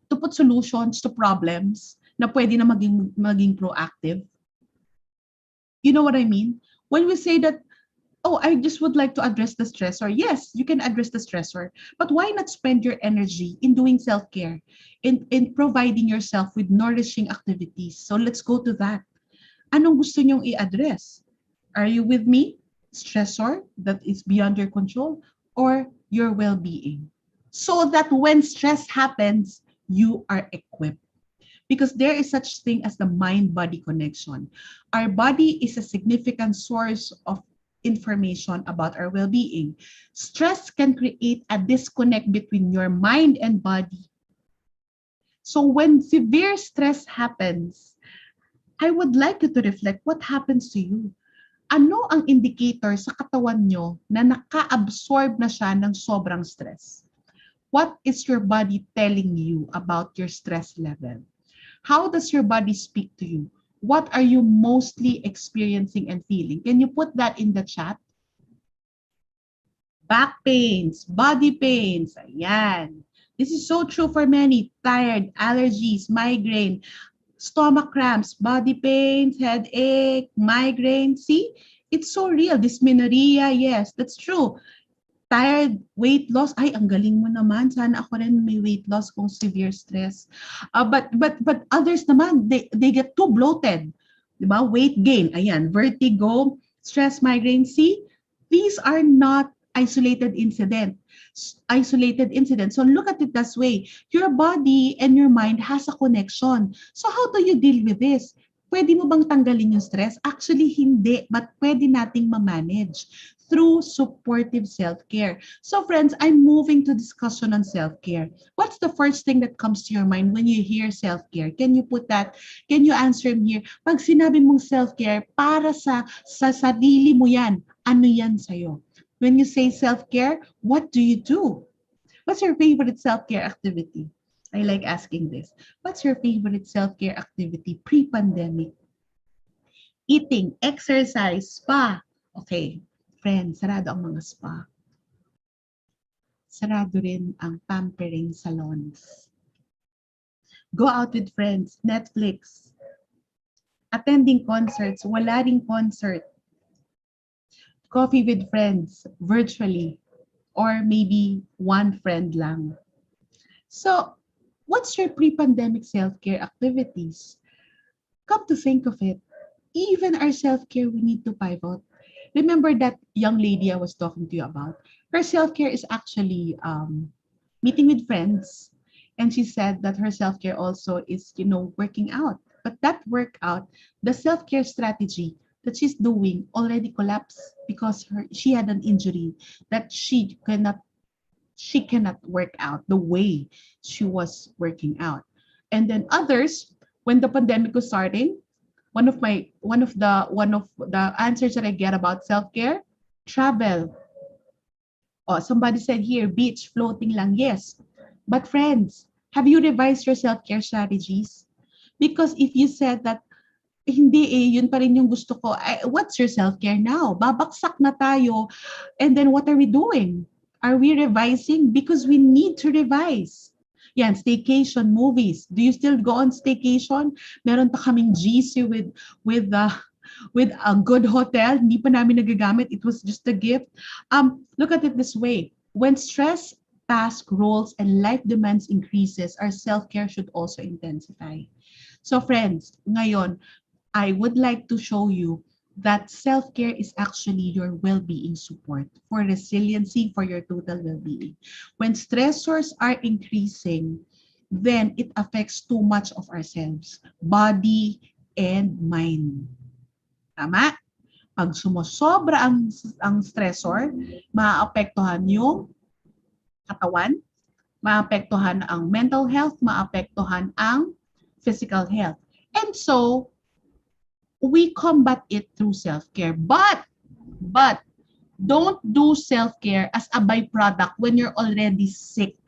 put solutions to problems na pwede na maging proactive? You know what I mean? When we say that, oh, I just would like to address the stressor. Yes, you can address the stressor. But why not spend your energy in doing self-care, in providing yourself with nourishing activities? So let's go to that. Anong gusto nyong i-address? Are you with me? Stressor that is beyond your control or your well-being? So that when stress happens, you are equipped. Because there is such thing as the mind-body connection. Our body is a significant source of information about our well-being. Stress can create a disconnect between your mind and body. So when severe stress happens, I would like you to reflect what happens to you. Ano ang indicator sa katawan nyo na naka-absorb na siya ng sobrang stress? What is your body telling you about your stress level? How does your body speak to you? What are you mostly experiencing and feeling? Can you put that in the chat? Back pains, body pains, ayan. This is so true for many. Tired, allergies, migraine, stomach cramps, body pains, headache, migraine. See, it's so real. Dysmenorrhea, yes, that's true. Tired, weight loss. Ay, ang galing mo naman. Sana ako rin may weight loss kung severe stress. But others naman, they get too bloated. Diba? Weight gain. Ayan, vertigo, stress, migraine. See, these are not isolated incidents. So look at it this way. Your body and your mind has a connection. So how do you deal with this? Pwede mo bang tanggalin yung stress? Actually, hindi. But pwede nating ma-manage through supportive self-care. So friends, I'm moving to discussion on self-care. What's the first thing that comes to your mind when you hear self-care? Can you put that, can you answer me here? Pag sinabi mong self-care, para sa sarili mo yan, ano yan sa'yo? When you say self-care, what do you do? What's your favorite self-care activity? I like asking this. What's your favorite self-care activity pre-pandemic? Eating, exercise, spa. Okay, friends, sarado ang mga spa. Sarado rin ang pampering salons. Go out with friends, Netflix. Attending concerts, wala ring concert. Coffee with friends, virtually. Or maybe one friend lang. So, what's your pre-pandemic self-care activities? Come to think of it, even our self-care, we need to pivot. Remember that young lady I was talking to you about? Her self-care is actually meeting with friends. And she said that her self-care also is, working out. But that workout, the self-care strategy that she's doing already collapsed because she had an injury that she cannot work out the way she was working out. And then others, when the pandemic was starting, one of the answers that I get about self-care, travel. Oh, somebody said here, beach, floating lang. Yes. But friends, have you revised your self-care strategies? Because if you said that, hindi yun pa rin yung gusto ko, what's your self-care now? Babaksak na tayo. And then what are we doing? Are we revising? Because we need to revise. Yan, staycation, movies. Do you still go on staycation? Meron pa kaming GC with a good hotel. Hindi pa namin nagagamit. It was just a gift. Look at it this way. When stress, task, roles, and life demands increases, our self-care should also intensify. So friends, ngayon, I would like to show you that self-care is actually your well-being support for resiliency, for your total well-being. When stressors are increasing, then it affects too much of ourselves, body and mind. Tama? Pag sumusobra ang stressor, maapektuhan yung katawan, maapektuhan ang mental health, maapektuhan ang physical health. And so, we combat it through self-care. But don't do self-care as a byproduct when you're already sick.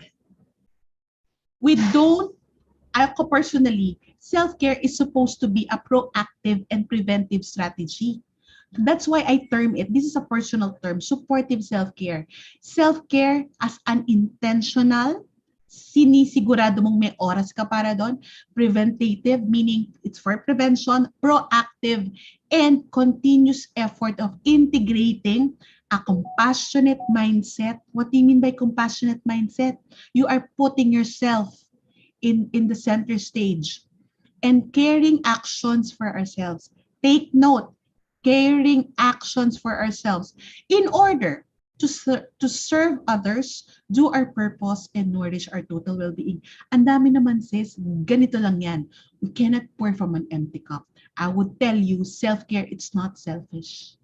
Ako personally, self-care is supposed to be a proactive and preventive strategy. That's why I term it, this is a personal term, supportive self-care. Self-care as an intentional, sinisigurado mong may oras ka para doon. Preventative, meaning it's for prevention. Proactive, and continuous effort of integrating a compassionate mindset. What do you mean by compassionate mindset? You are putting yourself in the center stage and caring actions for ourselves. Take note, caring actions for ourselves in order to serve others, do our purpose, and nourish our total well-being. Ang dami naman sis, ganito lang yan. We cannot pour from an empty cup. I would tell you, self-care, it's not selfish.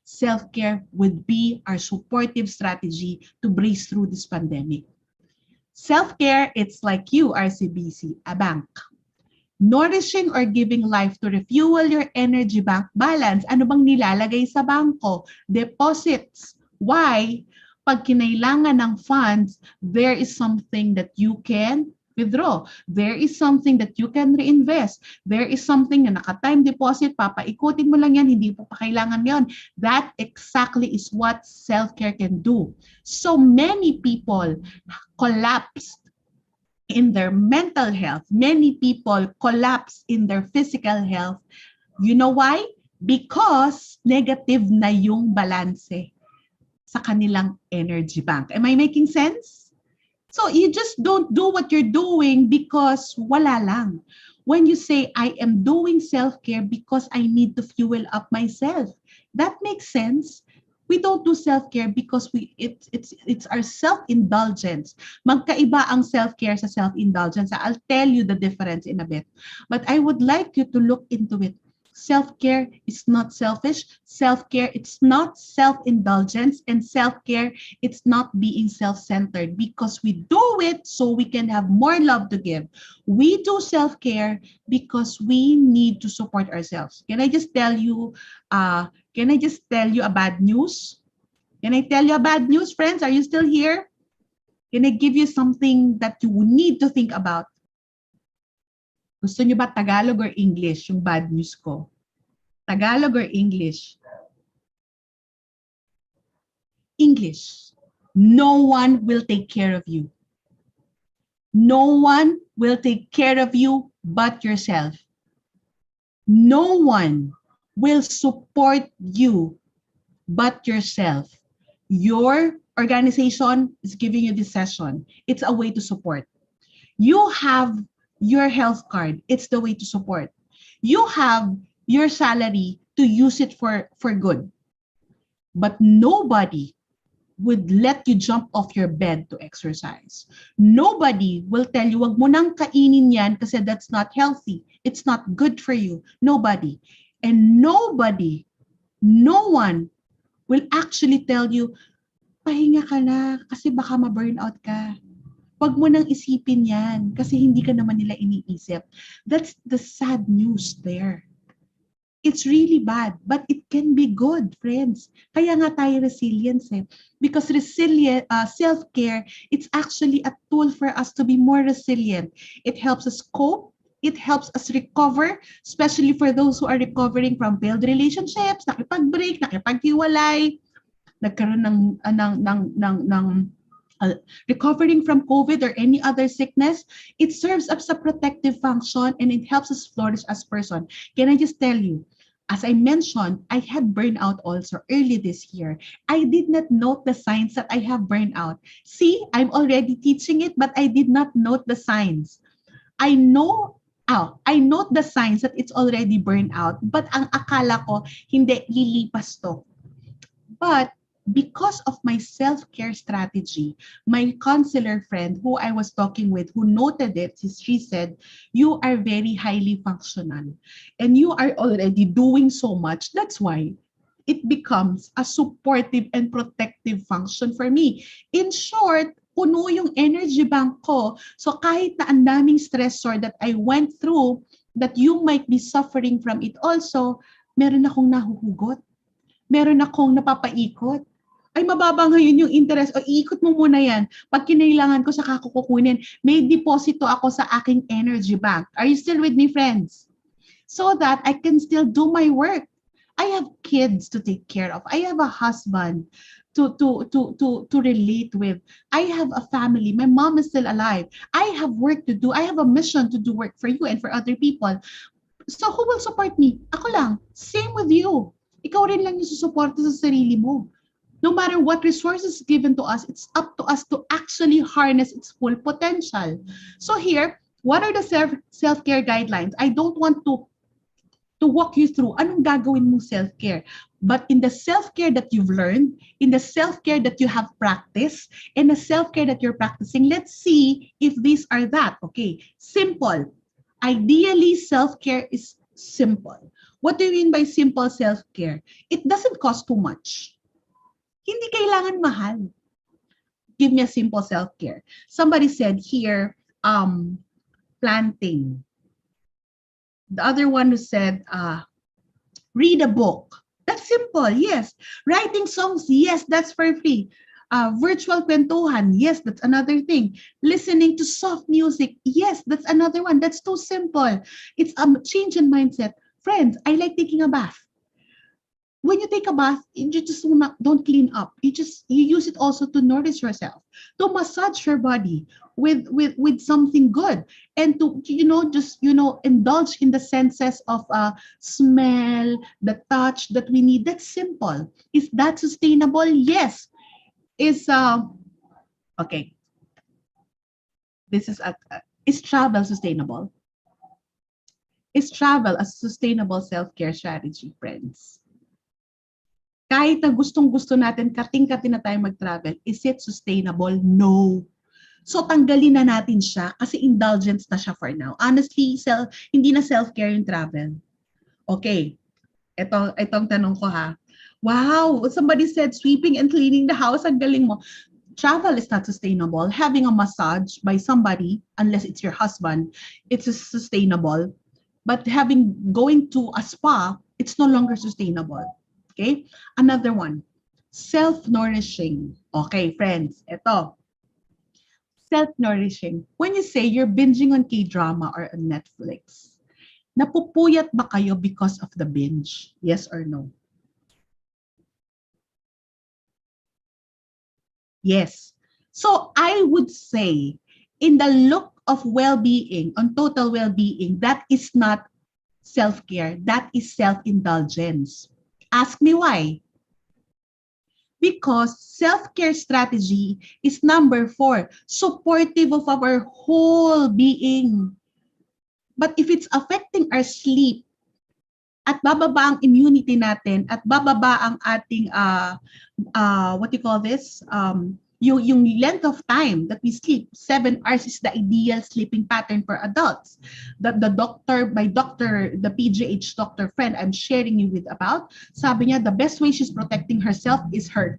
Self-care would be our supportive strategy to breeze through this pandemic. Self-care, it's like you, RCBC, a bank. Nourishing or giving life to refuel your energy bank balance. Ano bang nilalagay sa bangko? Deposits. Why? Pag kinailangan ng funds, there is something that you can withdraw. There is something that you can reinvest. There is something na naka-time deposit, papaikutin mo lang yan, hindi po pa kailangan yon. That exactly is what self-care can do. So many people collapsed in their mental health. Many people collapse in their physical health. You know why? Because negative na yung balanse sa kanilang energy bank. Am I making sense? So you just don't do what you're doing because wala lang. When you say, I am doing self-care because I need to fuel up myself, that makes sense. We don't do self-care because it's our self-indulgence. Magkaiba ang self-care sa self-indulgence. I'll tell you the difference in a bit. But I would like you to look into it. Self-care is not selfish. Self-care, it's not self-indulgence. And self-care, it's not being self-centered, because we do it so we can have more love to give. We do self-care because we need to support ourselves. Can I just tell you a bad news? Can I tell you a bad news, friends? Are you still here? Can I give you something that you need to think about? Gusto nyo ba Tagalog or English yung bad news ko? Tagalog or English? English. No one will take care of you. No one will take care of you but yourself. No one will support you but yourself. Your organization is giving you this session. It's a way to support. You have your health card. It's the way to support. You have your salary to use it for good. But nobody would let you jump off your bed to exercise. Nobody will tell you, wag mo nang kainin yan kasi that's not healthy. It's not good for you. Nobody. And nobody, no one will actually tell you, pahinga ka na kasi baka ma-burnout ka. Wag mo nang isipin yan kasi hindi ka naman nila iniisip. That's the sad news there. It's really bad, but it can be good, friends. Kaya nga tayo resilience eh. Because self-care, it's actually a tool for us to be more resilient. It helps us cope. It helps us recover, especially for those who are recovering from failed relationships, nakipag-break, nakipaghiwalay, nagkaroon ng recovering from COVID or any other sickness. It serves as a protective function and it helps us flourish as person. Can I just tell you, as I mentioned, I had burnout also early this year. I did not note the signs that I have burnout. See, I'm already teaching it, but I did not note the signs. I note the signs that it's already burnout, but ang akala ko, hindi, lilipas to. But because of my self-care strategy, my counselor friend who I was talking with, who noted it, she said, you are very highly functional and you are already doing so much. That's why it becomes a supportive and protective function for me. In short, puno yung energy bank ko. So kahit na ang daming stressor that I went through, that you might be suffering from it also, meron akong nahuhugot. Meron akong napapaikot. Ay, mababa ngayon yung interest. O, iikot mo muna yan. Pag kinailangan ko, saka ko kukunin. May deposito ako sa aking energy bank. Are you still with me, friends? So that I can still do my work. I have kids to take care of. I have a husband to relate with. I have a family. My mom is still alive. I have work to do. I have a mission to do work for you and for other people. So who will support me? Ako lang. Same with you. Ikaw rin lang yung susuporta sa sarili mo. No matter what resources given to us, it's up to us to actually harness its full potential. So here, what are the self-care guidelines? I don't want to walk you through anong gagawin mong self-care. But in the self-care that you've learned, in the self-care that you have practiced, and the self-care that you're practicing, let's see if these are that. Okay, simple. Ideally, self-care is simple. What do you mean by simple self-care? It doesn't cost too much. Hindi kailangan mahal. Give me a simple self-care. Somebody said here, planting. The other one who said, read a book. That's simple, yes. Writing songs, yes, that's for free. Virtual kwentuhan, yes, that's another thing. Listening to soft music, yes, that's another one. That's too simple. It's a change in mindset. Friends, I like taking a bath. When you take a bath, you just don't clean up. You use it also to nourish yourself, to massage your body with something good, and to indulge in the senses of smell, the touch that we need. That's simple. Is that sustainable? Yes. Is okay. This is travel sustainable? Is travel a sustainable self-care strategy, friends? Kahit na gustong-gusto natin, kating-kating na tayo mag-travel, is it sustainable? No. So tanggalin na natin siya kasi indulgence na siya for now. Honestly, hindi na self-care yung travel. Okay, itong tanong ko ha. Wow, somebody said sweeping and cleaning the house, ang galing mo. Travel is not sustainable. Having a massage by somebody, unless it's your husband, it's sustainable. But going to a spa, it's no longer sustainable. Okay? Another one, self-nourishing. Okay, friends, ito. Self-nourishing. When you say you're binging on K-drama or on Netflix, napupuyat ba kayo because of the binge? Yes or no? Yes. So I would say, in the look of well-being, on total well-being, that is not self-care. That is self-indulgence. Ask me why. Because self-care strategy is number 4, supportive of our whole being. But if it's affecting our sleep, at bababa ang immunity natin, at bababa ang ating, what do you call this? Yung length of time that we sleep, 7 hours is the ideal sleeping pattern for adults. The PGH doctor friend I'm sharing you with about, sabi niya, the best way she's protecting herself is her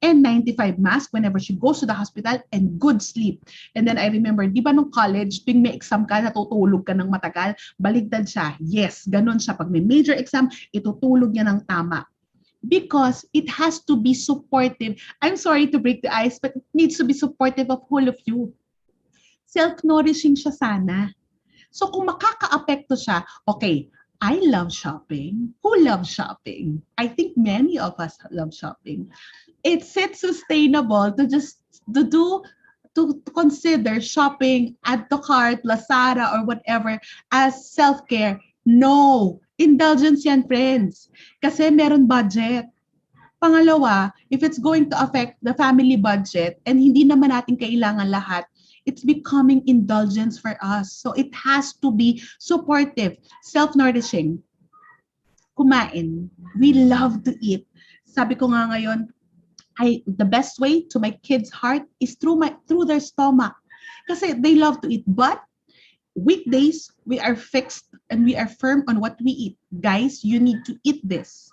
N95 mask whenever she goes to the hospital and good sleep. And then I remember, di ba nung college, tuwing may exam ka, natutulog ka ng matagal, baligtad siya. Yes, ganun siya. Pag may major exam, itutulog niya ng tama. Because it has to be supportive. I'm sorry to break the ice, but it needs to be supportive of all of you. Self-nourishing siya sana. So kung makaka-apekto siya, okay, I love shopping. Who loves shopping? I think many of us love shopping. Is it sustainable to consider shopping, add to cart, Lazada, or whatever as self-care? No. Indulgence yan, friends. Kasi meron budget. Pangalawa, if it's going to affect the family budget and hindi naman natin kailangan lahat, it's becoming indulgence for us. So it has to be supportive, self-nourishing. Kumain. We love to eat. Sabi ko nga ngayon, the best way to my kids' heart is through their stomach. Kasi they love to eat. But weekdays, we are fixed and we are firm on what we eat. Guys, you need to eat this.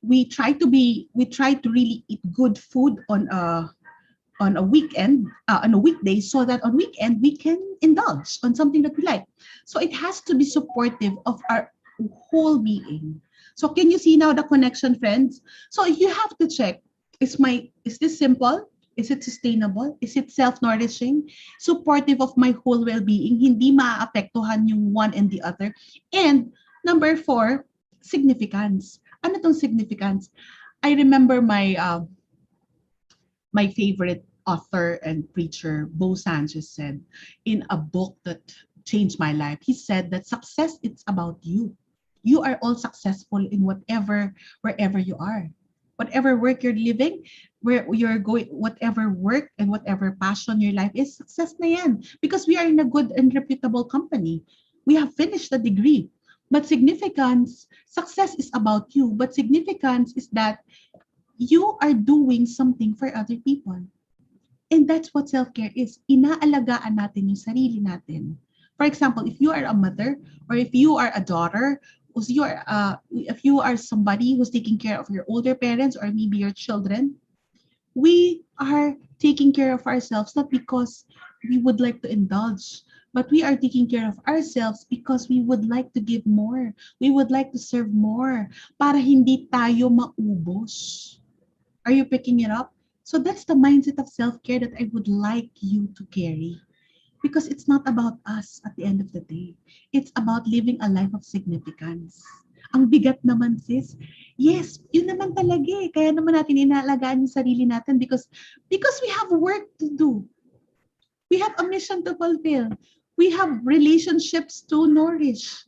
We try to really eat good food on a weekend, on a weekday, so that on weekend we can indulge on something that we like. So it has to be supportive of our whole being. So can you see now the connection, friends? So you have to check, is this simple? Is it sustainable? Is it self-nourishing? Supportive of my whole well-being? Hindi maaapektuhan yung one and the other. And number 4, significance. Ano tong significance? I remember my favorite author and preacher, Bo Sanchez, said in a book that changed my life, he said that success, it's about you. You are all successful in wherever you are. Whatever work you're living, where you're going, whatever work and whatever passion your life is, success na yan. Because we are in a good and reputable company. We have finished the degree. But significance, success is about you. But significance is that you are doing something for other people. And that's what self-care is. Inaalagaan natin yung sarili natin. For example, if you are a mother or if you are a daughter, if you are somebody who's taking care of your older parents or maybe your children, we are taking care of ourselves not because we would like to indulge, but we are taking care of ourselves because we would like to give more. We would like to serve more para hindi tayo maubos. Are you picking it up? So that's the mindset of self-care that I would like you to carry. Because it's not about us at the end of the day. It's about living a life of significance. Ang bigat naman, sis. Yes, yun naman talaga eh. Kaya naman natin inaalagaan yung sarili natin because we have work to do. We have a mission to fulfill. We have relationships to nourish.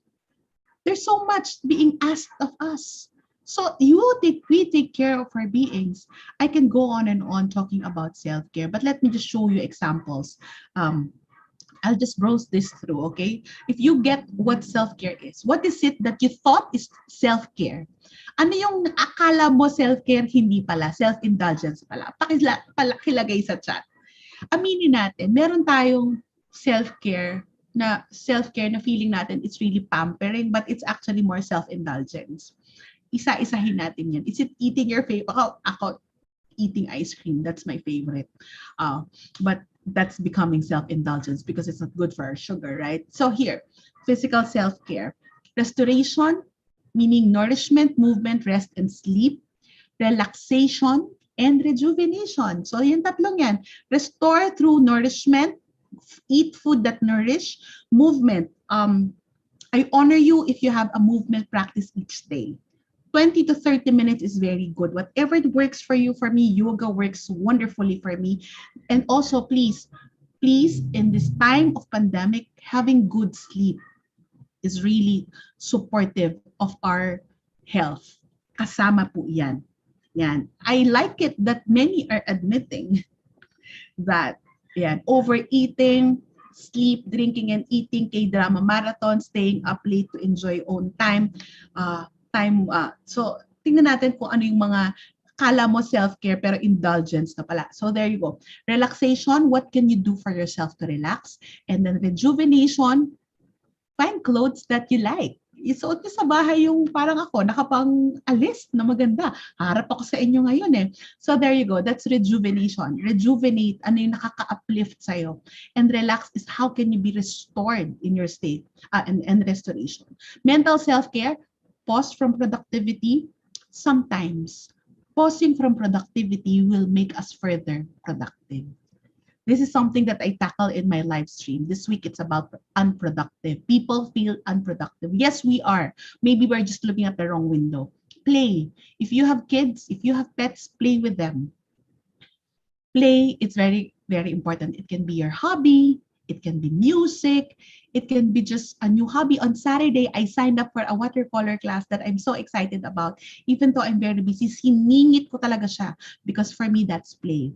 There's so much being asked of us. So we take care of our beings. I can go on and on talking about self-care, but let me just show you examples. I'll just browse this through, okay? If you get what self-care is, what is it that you thought is self-care? Ano yung akala mo self-care, hindi pala, self-indulgence pala. Pakilagay sa chat. Aminin natin, meron tayong self-care na feeling natin it's really pampering, but it's actually more self-indulgence. Isa-isahin natin yan. Is it eating your favorite? Ako, eating ice cream. That's my favorite. But that's becoming self-indulgence because it's not good for our sugar, right? So here, physical self-care. Restoration, meaning nourishment, movement, rest, and sleep. Relaxation, and rejuvenation. So yung tatlong yan. Restore through nourishment, eat food that nourish, movement. I honor you if you have a movement practice each day. 20 to 30 minutes is very good. Whatever works for you, for me, yoga works wonderfully for me. And also, please, in this time of pandemic, having good sleep is really supportive of our health. Kasama po yan. Yan. I like it that many are admitting that overeating, sleep, drinking and eating, K-drama marathon, staying up late to enjoy own time. So, tingnan natin kung ano yung mga kala mo self-care pero indulgence na pala. So there you go. Relaxation, what can you do for yourself to relax? And then rejuvenation, find clothes that you like. Isuot niyo sa bahay yung parang ako, nakapang-alis na maganda. Harap ako sa inyo ngayon eh. So there you go. That's rejuvenation. Rejuvenate, ano yung nakaka-uplift sa'yo. And relax is how can you be restored in your state and restoration. Mental self-care, pause from productivity. Sometimes, pausing from productivity will make us further productive. This is something that I tackle in my live stream. This week, it's about unproductive. People feel unproductive. Yes, we are. Maybe we're just looking at the wrong window. Play. If you have kids, if you have pets, play with them. Play, it's very, very important. It can be your hobby. It can be music. It can be just a new hobby. On Saturday, I signed up for a watercolor class that I'm so excited about. Even though I'm very busy, siningit ko talaga siya because for me, that's play.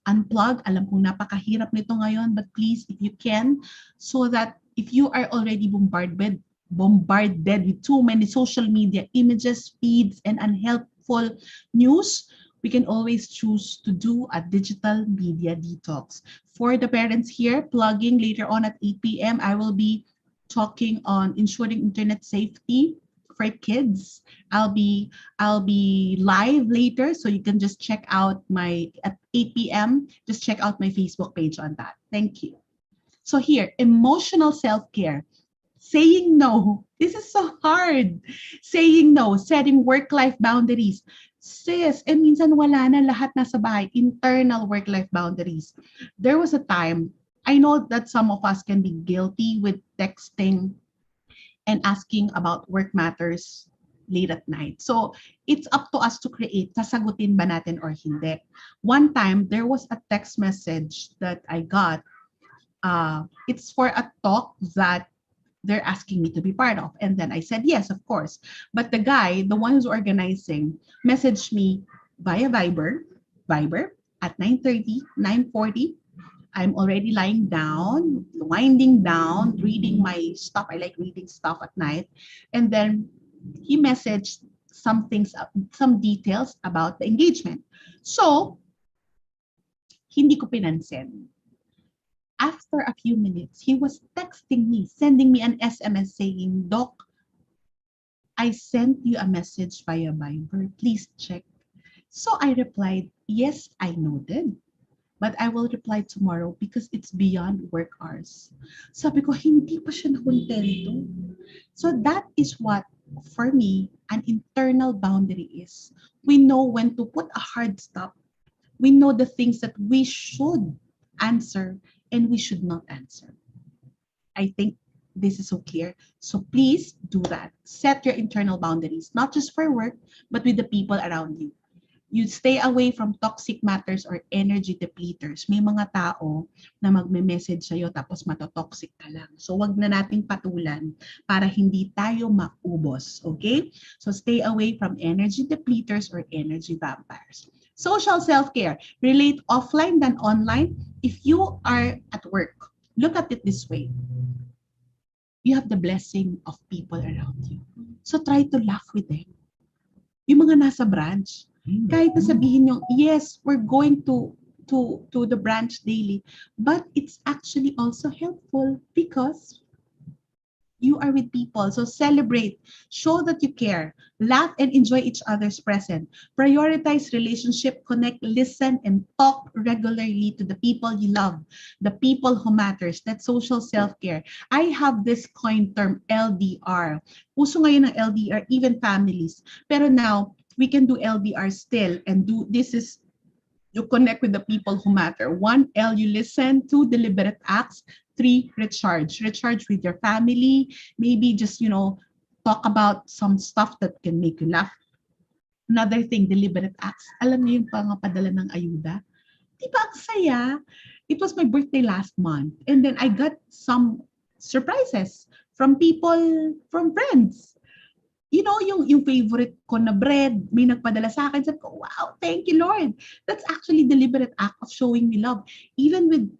Unplug, alam kong napakahirap nito ngayon, but please, if you can, so that if you are already bombarded with too many social media images, feeds, and unhelpful news, we can always choose to do a digital media detox. For the parents here, plugging later on at 8 p.m., I will be talking on ensuring internet safety for kids. I'll be live later, so you can just check out at 8 p.m. Just check out my Facebook page on that. Thank you. So here, emotional self-care. Saying no. This is so hard. Saying no, setting work-life boundaries. Sis, minsan wala na, lahat nasa bahay. Internal work-life boundaries. There was a time, I know that some of us can be guilty with texting and asking about work matters late at night. So it's up to us to create, sasagutin ba natin or hindi. One time, there was a text message that I got. It's for a talk that they're asking me to be part of. And then I said, yes, of course. But the guy, the one who's organizing, messaged me via Viber at 9:30, 9:40. I'm already lying down, winding down, reading my stuff. I like reading stuff at night. And then he messaged some details about the engagement. So, hindi ko pinansin. After a few minutes, he was texting me, sending me an SMS saying, Doc, I sent you a message via Viber. Please check. So I replied, yes, I noted. But I will reply tomorrow because it's beyond work hours. Sabi ko, hindi pa siya nakontento. So that is what, for me, an internal boundary is. We know when to put a hard stop. We know the things that we should answer and we should not answer. I think this is so clear. So please do that. Set your internal boundaries, not just for work, but with the people around you. You stay away from toxic matters or energy depleters. May mga tao na magme-message sa'yo tapos matotoxic ka lang. So wag na nating patulan para hindi tayo maubos. Okay? So stay away from energy depleters or energy vampires. Social self-care. Relate offline than online. If you are at work, look at it this way. You have the blessing of people around you. So try to laugh with them. yung mga nasa branch. Kahit na sabihin nyo, yes, we're going to the branch daily, but it's actually also helpful because you are with people. So celebrate, show that you care, laugh and enjoy each other's present. Prioritize relationship, connect, listen, and talk regularly to the people you love, the people who matters. That's social self-care. I have this coin term, LDR. Uso ngayon ng LDR, even families. Pero now, we can do LDR still and do, this is you connect with the people who matter. 1, you listen. 2, deliberate acts. 3, recharge. Recharge with your family. Maybe just, talk about some stuff that can make you laugh. Another thing, deliberate acts. Alam niyo yung pangapadala ng ayuda? Di ba ang saya? It was my birthday last month. And then I got some surprises from people, from friends. Yung favorite ko na bread, may nagpadala sa akin. Sabi ko, wow, thank you, Lord. That's actually deliberate act of showing me love. Even with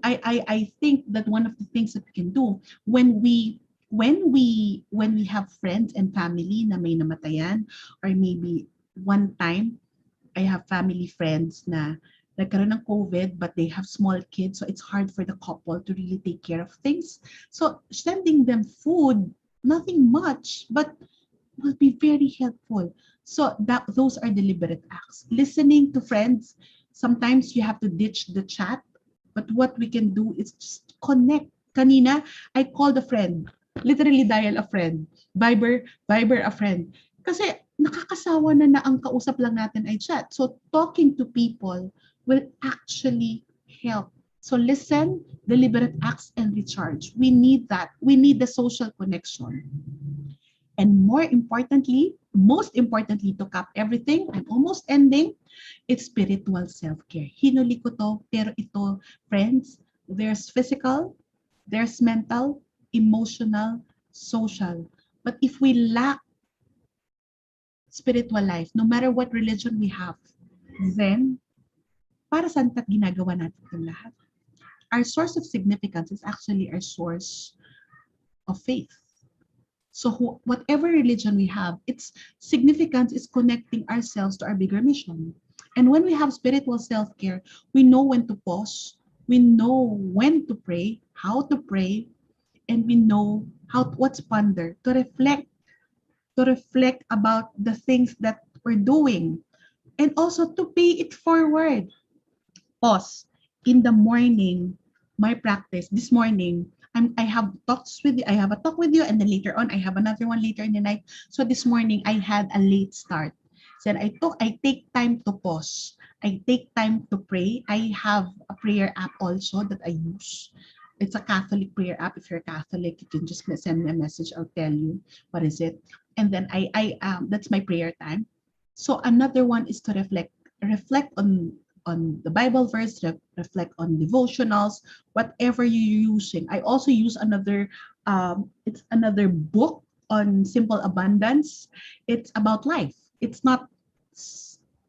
I think that one of the things that we can do when we have friends and family na may namatayan, or maybe one time I have family friends na nagkaroon ng COVID but they have small kids, so it's hard for the couple to really take care of things. So sending them food, nothing much, but will be very helpful. So those are deliberate acts. Listening to friends, sometimes you have to ditch the chat, but what we can do is just connect. Kanina, I called a friend, literally dial a friend, Viber a friend. Kasi nakakasawa na ang kausap lang natin ay chat. So talking to people will actually help. So listen, deliberate acts, and recharge. We need that. We need the social connection. And most importantly, to cap everything, I'm almost ending, it's spiritual self-care. Hinuli ko to, pero ito, friends, there's physical, there's mental, emotional, social. But if we lack spiritual life, no matter what religion we have, then para saan ta't ginagawa natin itong lahat? Our source of significance is actually our source of faith. So whatever religion we have, its significance is connecting ourselves to our bigger mission. And when we have spiritual self-care, we know when to pause, we know when to pray, how to pray, and we know what's ponder, to reflect about the things that we're doing, and also to pay it forward. Pause. In the morning, my practice, this morning, I have a talk with you, and then later on I have another one later in the night. So this morning I had a late start. So I take time to pause. I take time to pray. I have a prayer app also that I use. It's a Catholic prayer app. If you're Catholic, you can just send me a message. I'll tell you what is it. And then that's my prayer time. So another one is to reflect on the Bible verse, reflect on devotionals, whatever you're using. I also use it's another book on simple abundance. It's about life. It's not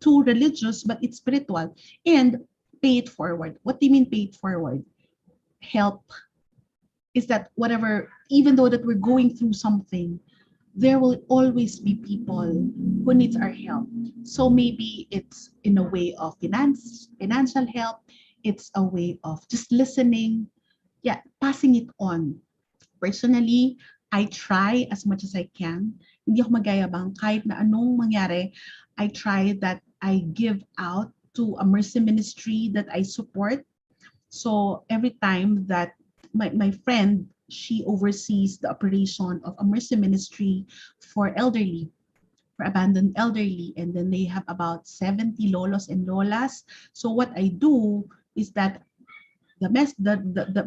too religious, but it's spiritual. And pay it forward. What do you mean pay it forward? Help is that whatever, even though that we're going through something, there will always be people who needs our help. So maybe it's in a way of financial help. It's a way of just listening. Yeah, passing it on. Personally, I try as much as I can. Hindi ako magyayabang kahit na anong mangyari. I try that I give out to a mercy ministry that I support. So every time that my friend, she oversees the operation of a mercy ministry for abandoned elderly, and then they have about 70 lolos and lolas. So what I do is that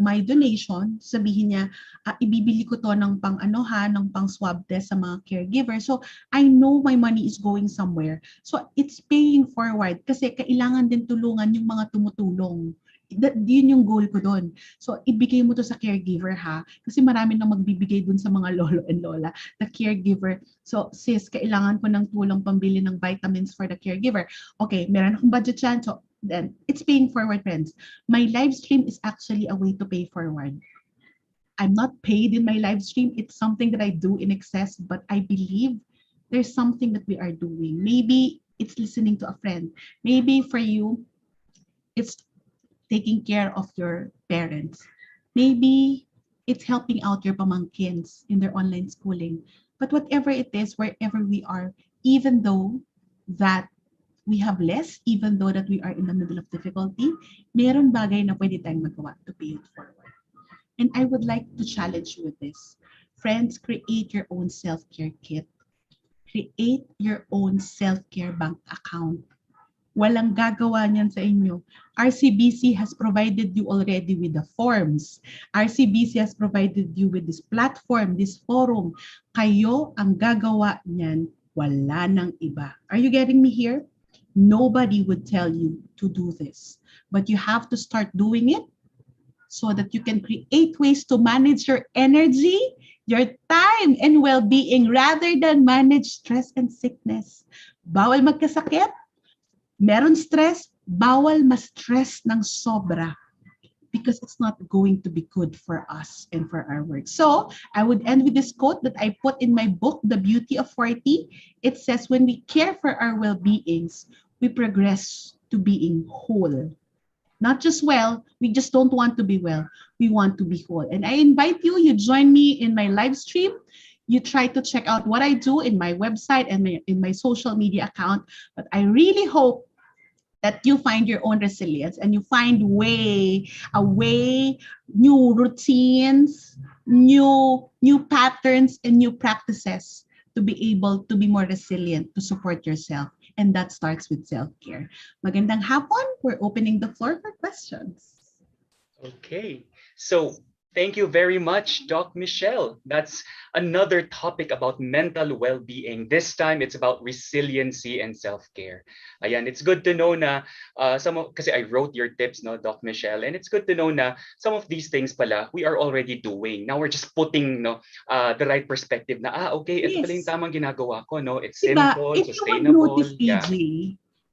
my donation, sabihin niya, ibibili ko to ng ng pang swab test sa mga caregiver. So I know my money is going somewhere. So it's paying forward kasi kailangan din tulungan yung mga tumutulong. Yun yung goal ko doon. So, ibigay mo to sa caregiver ha. Kasi marami nang magbibigay dun sa mga lolo and lola. The caregiver. So, sis, kailangan ko ng tulong pambili ng vitamins for the caregiver. Okay, meron akong budget yan. So, then, it's paying forward, friends. My live stream is actually a way to pay forward. I'm not paid in my live stream. It's something that I do in excess, but I believe there's something that we are doing. Maybe it's listening to a friend. Maybe for you, it's taking care of your parents. Maybe it's helping out your pamangkins in their online schooling. But whatever it is, wherever we are, even though that we have less, even though that we are in the middle of difficulty, meron bagay na pwede tayong magawa to pay it forward. And I would like to challenge you with this. Friends, create your own self-care kit. Create your own self-care bank account. Walang gagawa niyan sa inyo. RCBC has provided you already with the forms. RCBC has provided you with this platform, this forum. Kayo ang gagawa niyan, wala nang iba. Are you getting me here? Nobody would tell you to do this. But you have to start doing it so that you can create ways to manage your energy, your time, and well-being rather than manage stress and sickness. Bawal magkasakit, meron stress, bawal ma-stress ng sobra because it's not going to be good for us and for our work. So I would end with this quote that I put in my book, The Beauty of 40. It says, when we care for our well-beings, we progress to being whole. Not just well, we just don't want to be well. We want to be whole. And I invite you, you join me in my live stream. You try to check out what I do in my website and in my social media account. But I really hope that you find your own resilience and you find a way, new routines, new patterns, and new practices to be able to be more resilient, to support yourself. And that starts with self-care. Magandang hapon. We're opening the floor for questions. Okay, so thank you very much, Doc Michelle. That's another topic about mental well-being. This time, it's about resiliency and self-care. Ayan, it's good to know na kasi I wrote your tips, no, Doc Michelle, and it's good to know na some of these things pala we are already doing. Now we're just putting the right perspective na okay, ito pala yung tamang ginagawa ko, no? It's simple, if sustainable. You would notice, AJ,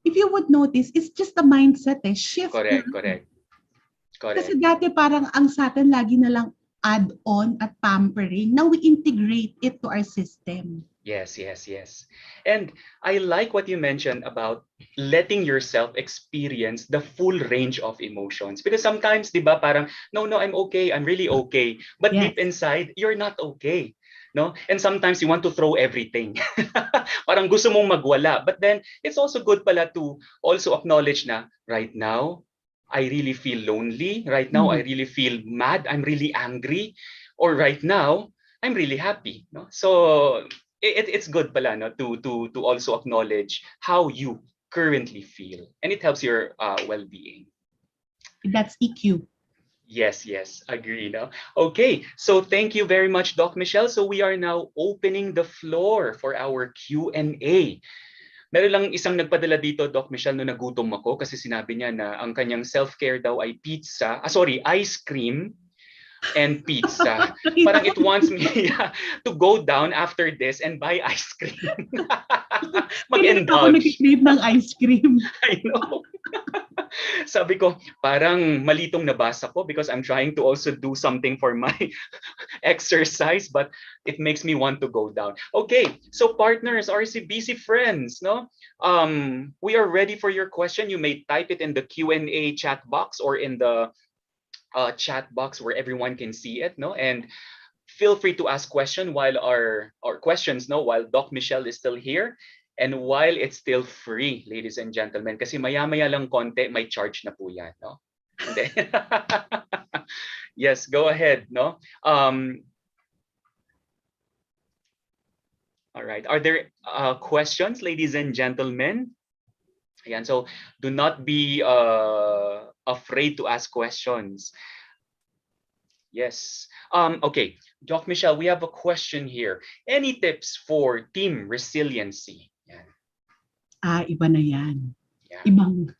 if you would notice, it's just a mindset shift. Correct. Kasi dati parang ang sa atin lagi na lang add-on at pampering. Now we integrate it to our system. Yes. And I like what you mentioned about letting yourself experience the full range of emotions. Because sometimes, di ba, parang, no, I'm okay, I'm really okay. But Yes. deep inside, you're not okay. No? And sometimes you want to throw everything. Parang gusto mong magwala. But then, it's also good pala to also acknowledge na, right now, I really feel lonely. Right now, I really feel mad. I'm really angry. Or right now, I'm really happy. No? So it's good pala to also acknowledge how you currently feel. And it helps your well-being. That's EQ. Yes, agree. No? Okay, so thank you very much, Doc Michelle. So we are now opening the floor for our Q&A. Meron lang isang nagpadala dito, Doc Michelle, no nagutom ako kasi sinabi niya na ang kanyang self-care daw ay ice cream and pizza. Parang it wants me to go down after this and buy ice cream. Mag-indulge. Ako nag-crave ng ice cream. I know. Sabi ko, parang malitong nabasa ko because I'm trying to also do something for my exercise, but it makes me want to go down. Okay, so partners, RCBC friends, no? We are ready for your question. You may type it in the Q&A chat box or in the chat box where everyone can see it, no? And feel free to ask questions while while Doc Michelle is still here. And while it's still free, ladies and gentlemen, kasi maya-maya lang konti, may charge na po yan, no? Hindi. Yes, go ahead, no? All right, are there questions, ladies and gentlemen? Ayan, so do not be afraid to ask questions. Yes. Okay, Doc Michelle, we have a question here. Any tips for team resiliency? Iba na yan. Yeah.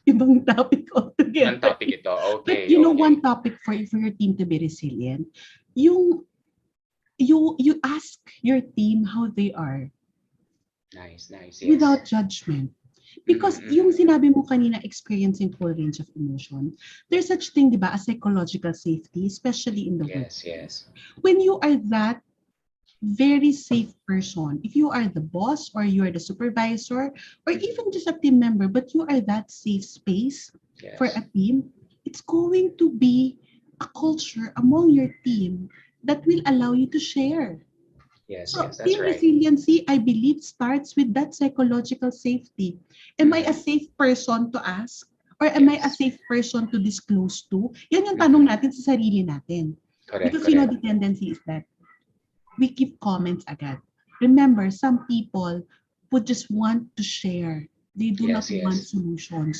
Ibang topic altogether. Ibang topic ito. Okay. But one topic for your team to be resilient, you ask your team how they are. Nice. Yes. Without judgment. Because yung sinabi mo kanina, experiencing full range of emotion, there's such thing, di ba, as psychological safety, especially in the work. Yes. When you are that very safe person. If you are the boss or you are the supervisor or even just a team member, but you are that safe space for Yes. a team, it's going to be a culture among your team that will allow you to share. Yes, So yes, that's team right. resiliency, I believe, starts with that psychological safety. Am I a Mhm. safe person to ask? Or am I a Yes. safe person to disclose to? Yan yung tanong Mhm. natin sa sarili natin. Correct, Because you know, correct. the tendency is that we keep comments agad. Remember, some people would just want to share. They do not Yes, want yes. solutions.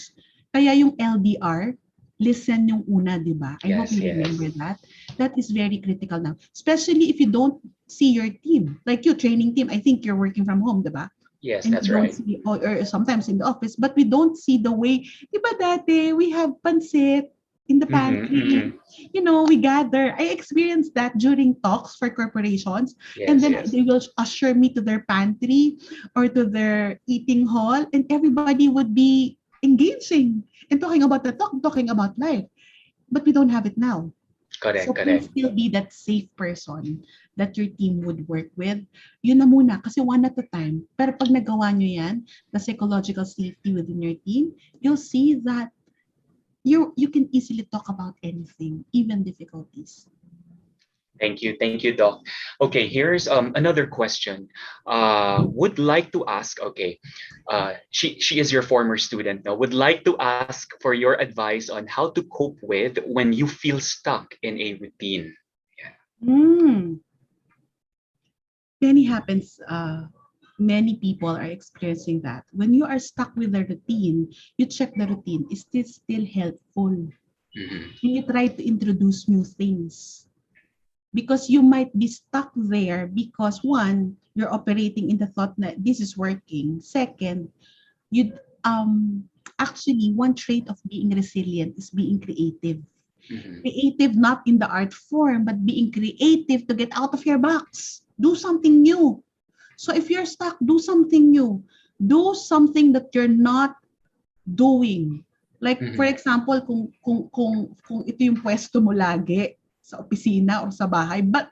Kaya yung LDR, listen yung una, di ba? I hope Yes, you yes. remember that. That is very critical now. Especially if you don't see your team. Like your training team, I think you're working from home, di ba? Yes, And we that's don't right. see, or sometimes in the office, but we don't see the way, di ba dati, we have pansit in the Mhm, pantry, mhm. you know, we gather. I experienced that during talks for corporations, and Yes, then yes. they will usher me to their pantry or to their eating hall, and everybody would be engaging and talking about the talk, talking about life. But we don't have it now. Correct, So please correct. still be that safe person that your team would work with. Yun na muna, kasi one at a time. Pero pag nagawa nyo yan, the psychological safety within your team, you'll see that you can easily talk about anything, even difficulties. Thank you, Doc. Okay, here's another question. Would like to ask. Okay, she is your former student now. Would like to ask for your advice on how to cope with when you feel stuck in a routine. Yeah. Mm. Many happens, many people are experiencing that. When you are stuck with a routine, you check the routine. Is this still helpful? Mhm. And you try to introduce new things. Because you might be stuck there because one, you're operating in the thought that this is working. Second, you actually one trait of being resilient is being creative. Mhm. Creative not in the art form, but being creative to get out of your box. Do something new. So if you're stuck, do something new. Do something that you're not doing. Like for Mhm. example, kung ito yung pwesto mo lagi sa opisina o sa bahay, but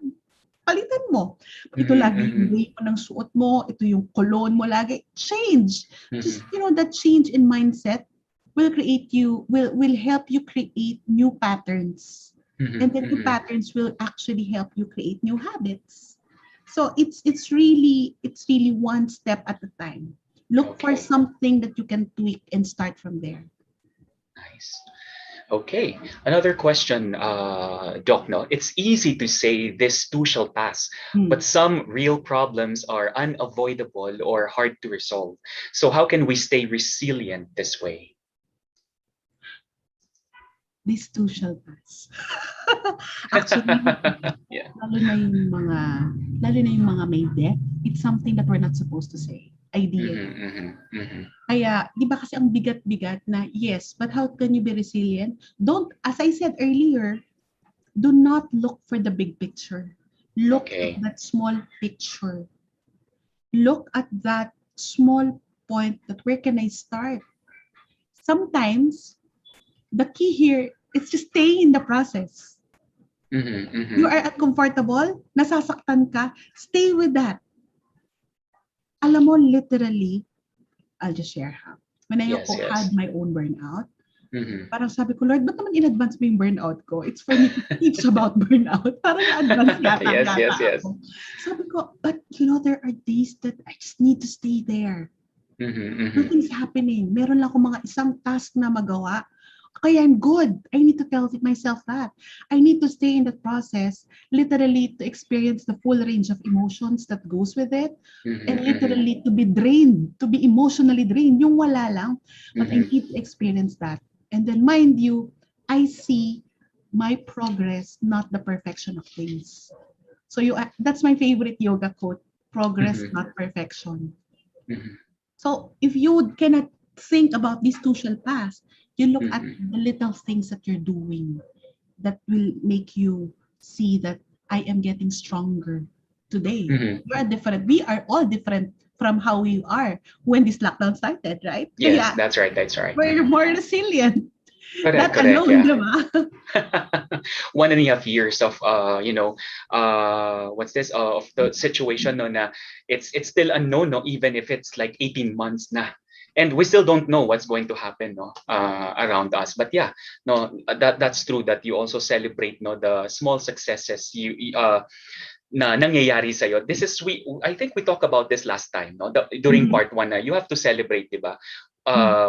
palitan mo. Ito Mhm. lagi yung Mhm. way mo ng suot mo, ito yung cologne mo lagi. Change. Mhm. Just, you know, that change in mindset will help you create new patterns. And Mhm. then new Mhm. patterns will actually help you create new habits. So it's really one step at a time. Look for Okay. something that you can tweak and start from there. Nice. Okay, another question, Doc. No, it's easy to say this too shall pass, but Hmm. some real problems are unavoidable or hard to resolve. So how can we stay resilient this way? This too shall pass. Actually, Yeah. lalo na yung mga may death, it's something that we're not supposed to say. Mm-hmm, Ideally. mm-hmm, mm-hmm. Kaya, di ba kasi ang bigat-bigat na, yes, but how can you be resilient? Don't, as I said earlier, do not look for the big picture. Look at Okay. that small picture. Look at that small point that where can I start? Sometimes, the key here is to stay in the process. Mm-hmm, You mm-hmm. are uncomfortable, nasasaktan ka, stay with that. Alam mo, literally, I'll just share how. When I Yes, had yes. my own burnout, Mm-hmm. parang sabi ko, Lord, ba't naman in-advance mo yung burnout ko? It's for me to teach about burnout. Parang na-advance Yes, yata yes, yes. ako. Sabi ko, but you know, there are days that I just need to stay there. Mm-hmm, mm-hmm. Nothing's happening. Meron lang akong mga isang task na magawa. Okay, I'm good. I need to tell myself that. I need to stay in that process, literally to experience the full range of emotions that goes with it, and Mm-hmm, mm-hmm. literally to be drained, to be emotionally drained. Yung wala lang, but I Mm-hmm. need to experience that. And then mind you, I see my progress, not the perfection of things. So that's my favorite yoga quote, progress, Mm-hmm. not perfection. Mm-hmm. So if you cannot think about these two shall pass, you look at Mm-hmm. the little things that you're doing that will make you see that I am getting stronger today. Mm-hmm. We are different. We are all different from how we are when this lockdown started, right? Yes, Kaya that's right. That's right. we're Mm-hmm. more resilient. Correct, That correct. alone, Yeah. di ba? 1.5 years of what's this of the situation no na it's still unknown no even if it's like 18 months na, and we still don't know what's going to happen no around us. But yeah, no, that's true that you also celebrate no the small successes na nangyayari sa iyo. This is I think we talked about this last time no during Mhm. part 1 na you have to celebrate, 'di ba?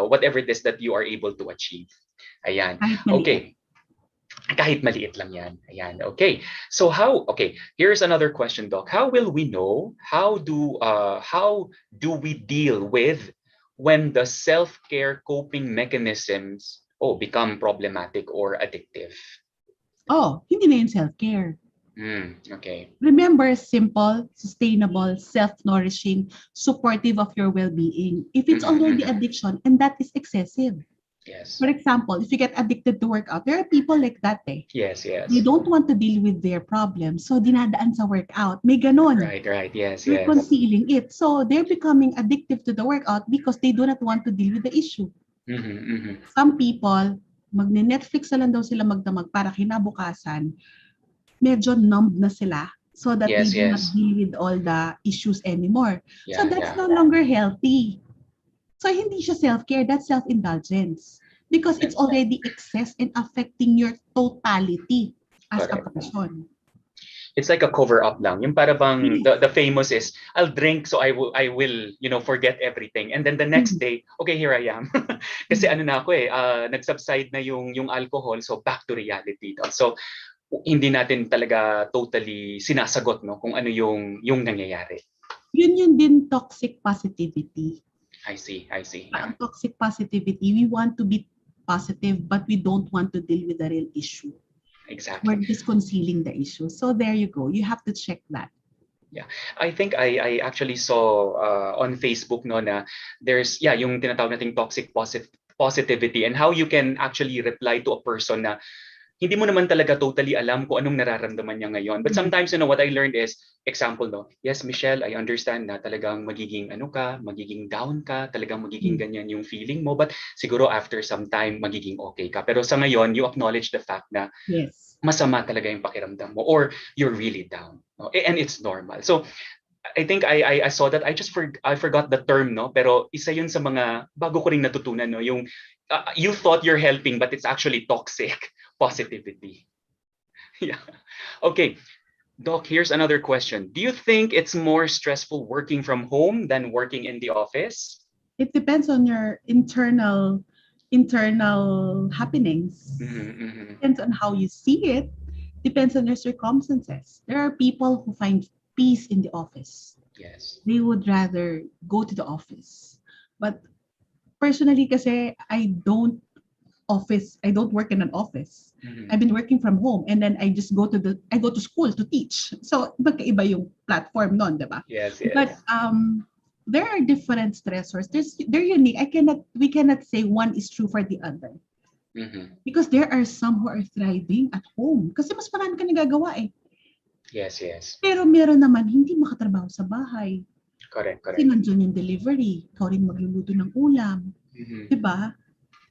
Whatever it is that you are able to achieve. Ayan. Kahit maliit. Okay. Kahit maliit lang yan. Ayan. Okay. So here's another question, Doc. How will we know, how do we deal with when the self-care coping mechanisms become problematic or addictive? Hindi na yun self-care. Okay. Remember, simple, sustainable, self-nourishing, supportive of your well-being. If it's already addiction, and that is excessive. Yes. For example, if you get addicted to workout, there are people like that eh. Yes. They don't want to deal with their problems, so dinadaan sa workout. May ganon. Right. Yes. They're concealing it. So they're becoming addictive to the workout because they do not want to deal with the issue. Some people, magne-Netflix na lang daw sila magdamag para kinabukasan, medyo numb na sila so that they do not deal with all the issues anymore. So that's no longer healthy. So hindi siya self-care, that's self-indulgence. Because it's already excess and affecting your totality as a person. It's like a cover up lang. Yung para bang the famous is I'll drink so I will forget everything, and then the next day okay, here I am. Kasi na ako nag-subside na yung alcohol, so back to reality. So hindi natin talaga totally sinasagot no kung ano yung nangyayari. Yun din toxic positivity. I see. Toxic positivity, we want to be positive but we don't want to deal with the real issue. Exactly. We're just concealing the issue. So there you go. You have to check that. Yeah. I think I actually saw on Facebook no na there's yung tinatawag nating toxic positivity and how you can actually reply to a person na hindi mo naman talaga totally alam kung anong nararamdaman niya ngayon. But sometimes, what I learned is, example, yes, Michelle, I understand na talagang magiging magiging down ka, talagang magiging ganyan yung feeling mo, but siguro after some time, magiging okay ka. Pero sa ngayon, you acknowledge the fact na masama talaga yung pakiramdam mo or you're really down. No? And it's normal. So, I think I saw that. I forgot the term, no? Pero isa yun sa mga bago ko ring natutunan, no? Yung you thought you're helping, but it's actually toxic positivity. Yeah. Okay. Doc, here's another question. Do you think it's more stressful working from home than working in the office? It depends on your internal happenings. Depends on how you see it. Depends on your circumstances. There are people who find peace in the office. Yes. They would rather go to the office. But personally kasi I don't work in an office. I've been working from home and then I just go to school to teach. So magkaiba yung platform noon, 'di ba? Yes. But there are different stressors. They're unique. We cannot say one is true for the other. Because there are some who are thriving at home kasi mas marami ka nagagawa eh. Yes. Pero meron naman hindi makatrabaho sa bahay. Correct. Kasi nandiyan yung delivery, ikaw rin magluluto ng ulam. 'Di ba?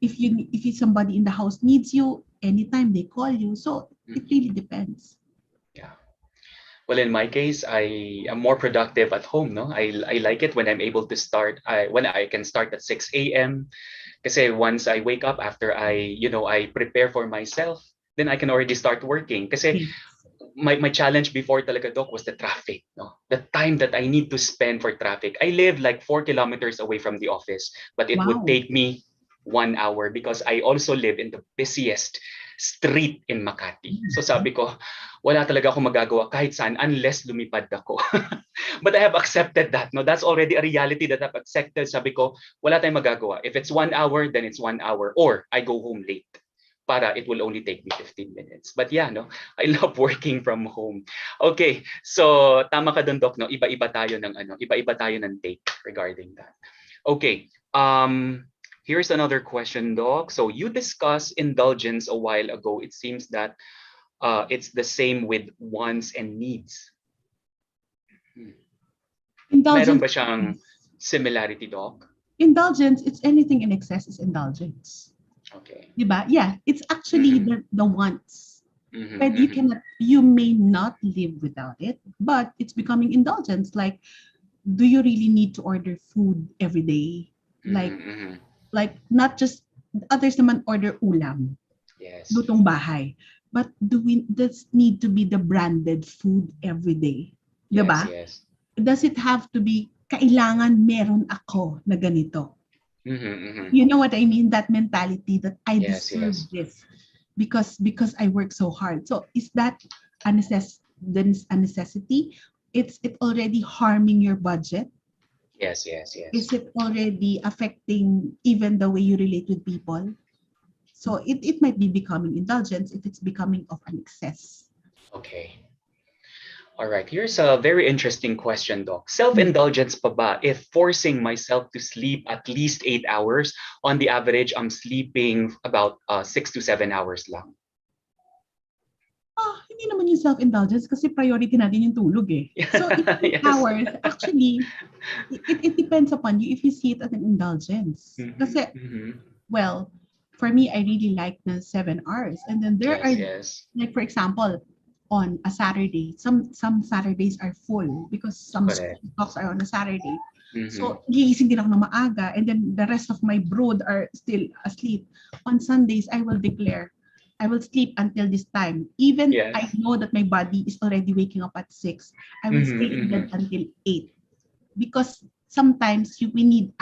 If somebody in the house needs you, anytime they call you. So it really depends. Yeah. Well, in my case, I am more productive at home. No, I like it when I'm able to start. When I can start at 6 a.m. Kasi once I wake up after I prepare for myself, then I can already start working. Kasi my challenge before talaga, Doc, was the traffic. No, the time that I need to spend for traffic. I live like 4 kilometers away from the office, but it would take me 1 hour because I also live in the busiest street in Makati. So sabi ko, wala talaga akong magagawa kahit saan unless lumipad ako. But I have accepted that. No, that's already a reality that I've accepted. Sabi ko, wala tayong magagawa. If it's 1 hour, then it's 1 hour. Or I go home late. Para it will only take me 15 minutes. But yeah, no, I love working from home. Okay, so tama ka dun, Doc, no? Iba-iba tayo ng take regarding that. Okay, here's another question, Doc. So you discussed indulgence a while ago. It seems that it's the same with wants and needs. Meron ba siyang similarity, Doc? Indulgence, it's anything in excess is indulgence. Okay. Diba? Yeah, it's actually the wants. Mhm, But mhm. you may not live without it, but it's becoming indulgence. Like, do you really need to order food every day? Mhm, Like, mhm. not just others naman order ulam, Yes. lutong bahay. But does need to be the branded food every day? Yes, 'Di ba? yes. Does it have to be kailangan meron ako na ganito? Mhm, mhm. You know what I mean? That mentality that I Yes, deserve yes. this because I work so hard. So is that a necessity? It already harming your budget? Yes, yes, yes. Is it already affecting even the way you relate with people? So it might be becoming indulgence if it's becoming of an excess. Okay. All right. Here's a very interesting question, Doc. Hmm. Self-indulgence pa ba if forcing myself to sleep at least 8 hours? On the average, I'm sleeping about 6 to 7 hours lang. Hindi naman yung self-indulgence kasi priority natin yung tulog eh. So in 8 Yes. hours, actually, it depends upon you if you see it as an indulgence. Mhm, Kasi, mhm. well, for me, I really like the 7 hours. And then there Yes, are, yes. like for example, on a Saturday, some Saturdays are full because some school Correct. talks are on a Saturday. Mhm. So, gigising din ako ng maaga and then the rest of my brood are still asleep. On Sundays, I will declare, I will sleep until this time. Even I Yes. know that my body is already waking up at 6, I will Mhm, stay in bed mhm. until 8 because sometimes we need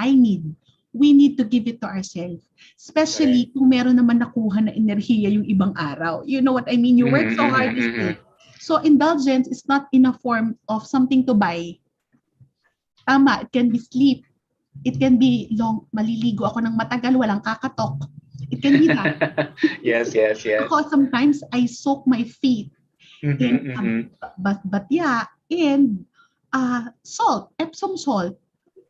to give it to ourselves. Correct. Especially kung meron naman nakuha na enerhiya yung ibang araw. You know what I mean? You work Mhm, so mhm, hard this mhm. week. So indulgence is not in a form of something to buy. Tama, it can be sleep. It can be maliligo ako ng matagal, walang kakatok. It can be that. Yes, yes, yes. Ako, sometimes, I soak my feet Mhm, in mhm. batya and salt, Epsom salt.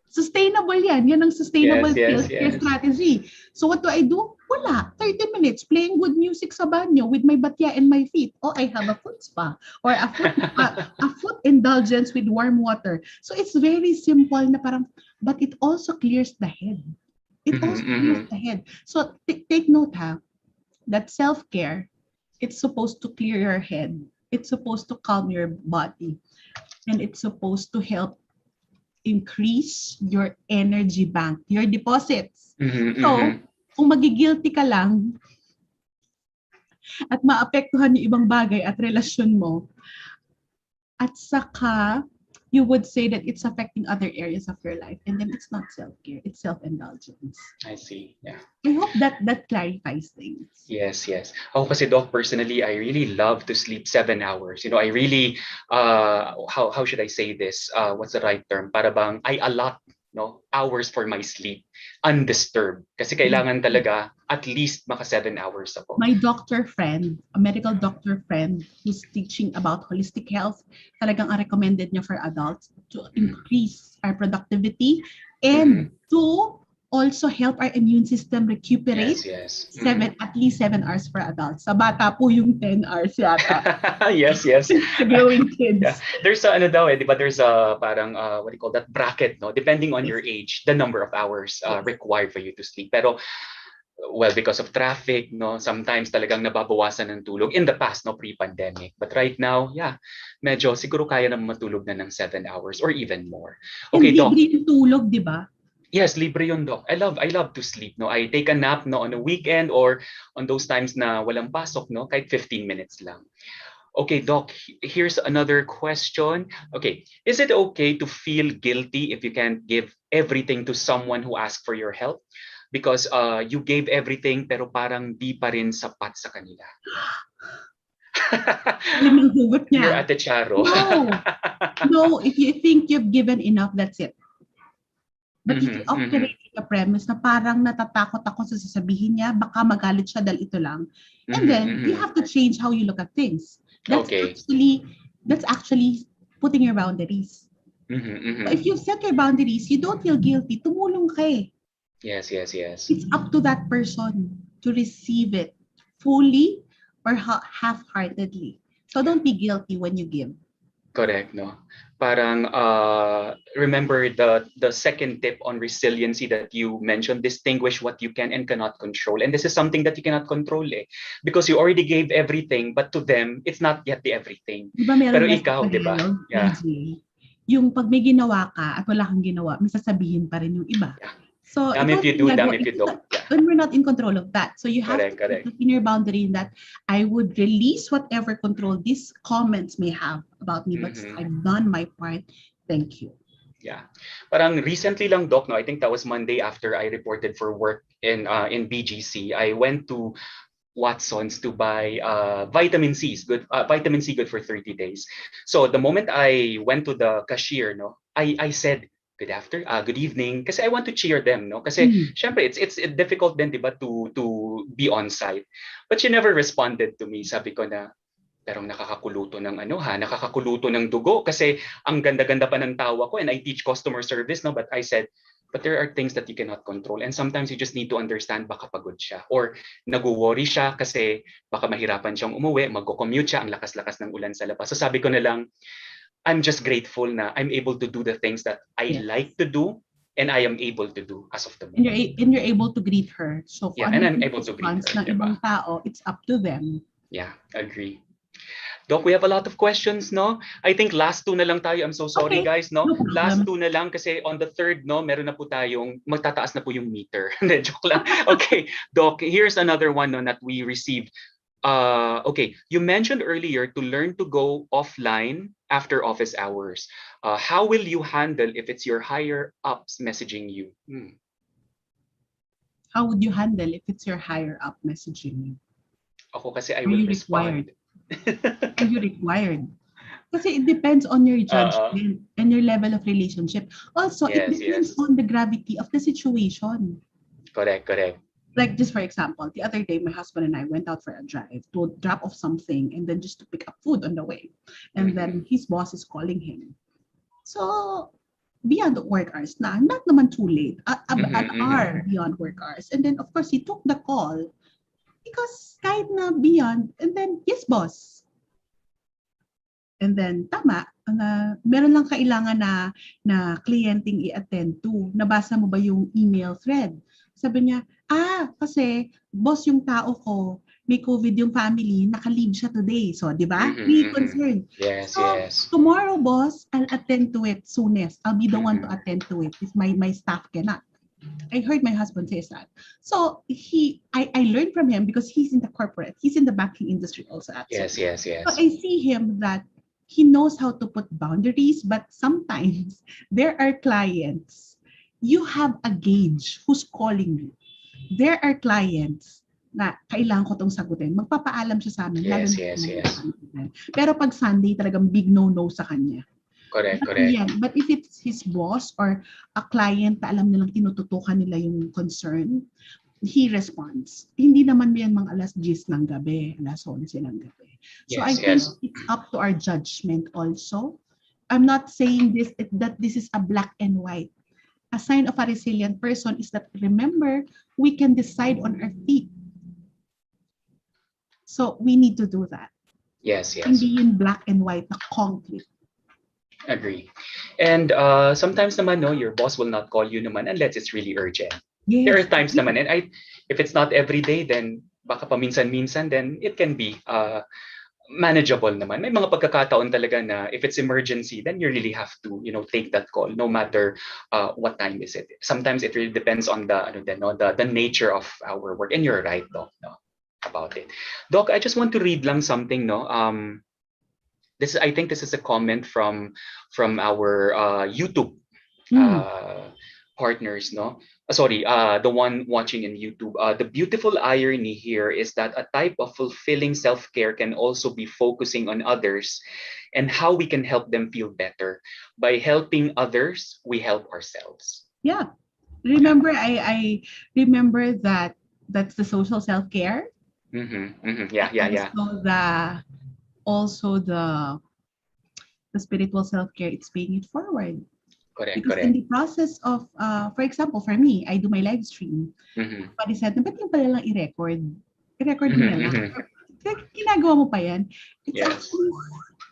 Sustainable yan. Yan ang sustainable Yes, yes, self-care yes. strategy. So what do? Wala. 30 minutes playing good music sa banyo with my batya and my feet. Oh, I have a foot spa or a foot indulgence with warm water. So it's very simple na parang, but it also clears the head. It Mhm, also clears mhm. the head. So take note ha, that self-care, it's supposed to clear your head. It's supposed to calm your body. And it's supposed to help increase your energy bank, your deposits. Mhm, So, mhm. kung magigilty ka lang at maapektuhan yung ibang bagay at relasyon mo, at saka you would say that it's affecting other areas of your life, and then it's not self-care, it's self-indulgence. I see. Yeah. I hope that clarifies things. Yes, yes. Ako kasi, Doc, personally, I really love to sleep 7 hours. I really, how should I say this? What's the right term? Para bang I allot, no, hours for my sleep undisturbed. Kasi kailangan talaga at least maka 7 hours ako. My doctor friend, a medical doctor friend who's teaching about holistic health, talagang ang recommended niya for adults to increase our productivity and Mhm. to also help our immune system Yes, recuperate yes. Mhm. at least 7 hours for adults. Sa bata po yung 10 hours yata. Yes, yes. Sa growing Yeah. kids. There's a ano daw eh, 'di ba? There's a parang what do you call that bracket, no? Depending on your Yes. age, the number of hours Yes. required for you to sleep. Pero well, because of traffic, no, sometimes talagang nababawasan ng tulog in the past, no, pre-pandemic. But right now, yeah, medyo siguro kaya na matulog na ng 7 hours or even more. And Okay, Doc. libre yung tulog, di ba? Yes, libre yun, Doc. I love to sleep, no. I take a nap, no, on a weekend or on those times na walang pasok, no, kahit 15 minutes lang. Okay, Doc, here's another question. Okay, is it okay to feel guilty if you can't give everything to someone who asked for your help? Because you gave everything pero parang di pa rin sapat sa kanila. Alam ng hugot Dear niya. Ate Charo. No. No, if you think you've given enough, that's it. But if you Mhm, mhm, operate in the premise na parang natatakot ako sa sasabihin niya, baka magalit siya dahil ito lang. And mhm, then you mhm. have to change how you look at things. That's Okay. actually putting your boundaries. Mhm, So if mhm. you set your boundaries, you don't feel guilty. Tumulong ka eh. Yes, yes, yes. It's up to that person to receive it fully or half-heartedly. So Yeah. don't be guilty when you give. Correct, no? parang remember the second tip on resiliency that you mentioned, distinguish what you can and cannot control. And this is something that you cannot control because you already gave everything, but to them it's not yet the everything. Di ba meron Pero nga sa ikaw, di ba? Tagalog, Yeah. AJ, yung pag may ginawa ka at wala kang ginawa, may sasabihin pa rin yung iba. Yeah. So, Damn if you do, damn if you don't. Yeah. when we're not in control of that. So you have Correct, to correct. put in your boundary in that I would release whatever control these comments may have about me, but I've done my part. Thank you. Yeah. Parang recently lang, Doc, no, I think that was Monday after I reported for work in BGC. I went to Watson's to buy vitamin C, vitamin C good for 30 days. So the moment I went to the cashier, no, I said, good evening, kasi I want to cheer them, no? Kasi syempre it's difficult din, 'di ba, to be on site. But she never responded to me. Sabi ko na, pero nakakakuluto ng nakakakuluto ng dugo kasi ang ganda-ganda pa ng tawa ko, and I teach customer service, no, but I said, but there are things that you cannot control, and sometimes you just need to understand baka pagod siya or nag-worry siya kasi baka mahirapan siyang umuwi, magko-commute siya, ang lakas-lakas ng ulan sa labas. So sabi ko na lang, I'm just grateful na I'm able to do the things that I like to do and I am able to do as of the moment. And you're able to greet her. So yeah, and I'm able to greet her. Ng ibang tao, it's up to them. Yeah, agree. Doc, we have a lot of questions, no? I think last two na lang tayo. I'm so sorry, guys, no? Last two na lang kasi on the third, no, meron na po tayong, magtataas na po yung meter. Joke lang. Okay, Doc, here's another one, no, that we received. Okay, you mentioned earlier to learn to go offline after office hours. How will you handle if it's your higher ups messaging you? How would you handle if it's your higher up messaging you? Ako kasi I will respond. Are you required? Kasi it depends on your judgment and your level of relationship. Also, it depends on the gravity of the situation. Correct. Like just for example, the other day, my husband and I went out for a drive to drop off something and then just to pick up food on the way. And then his boss is calling him. So, beyond work hours na, not naman too late, an hour beyond work hours. And then, of course, he took the call because kahit na beyond, and then, yes, boss. And then, tama, meron lang kailangan na kliyenteng i-attend to. Nabasa mo ba yung email thread? Sabi niya, kasi boss yung tao ko, may COVID yung family, naka-leave siya today. So, di ba? Be concerned. Yes, so, tomorrow, boss, I'll attend to it soonest. I'll be the one to attend to it if my staff cannot. I heard my husband say that. So, I learned from him because he's in the corporate. He's in the banking industry also. Actually. Yes. So, I see him that he knows how to put boundaries, but sometimes there are clients. You have a gauge who's calling you. There are clients na kailangan ko itong sagutin. Magpapaalam siya sa amin. Yes. Pero pag Sunday, talagang big no-no sa kanya. Correct. But if it's his boss or a client na alam nilang tinututukan nila yung concern, he responds. Hindi naman yan mga alas 10 ng gabi, alas 11 ng gabi. So I think it's up to our judgment also. I'm not saying that this is a black and white. A sign of a resilient person is that, remember, we can decide on our feet. So we need to do that. Yes. Hindi in black and white na concrete. Agree. And sometimes naman, no, your boss will not call you naman unless it's really urgent. Yes. There are times naman, and if it's not every day, then baka paminsan-minsan, then it can be manageable naman. May mga pagkakataon talaga na if it's emergency, then you really have to, take that call, no matter what time is it. Sometimes it really depends on the nature of our work, and you're right, Doc, no, about it. Doc, I just want to read lang something, no. I think this is a comment from our YouTube partners, no. The one watching in YouTube. The beautiful irony here is that a type of fulfilling self-care can also be focusing on others and how we can help them feel better. By helping others, we help ourselves. Yeah. Remember, I remember that's the social self-care. Yeah. Also the spiritual self-care, it's paying it forward. Correct. In the process of, for example, for me, I do my live stream. Pati said, ba't yung pala lang i-record? I-record mo na lang. Ginagawa mo pa yan. It's actually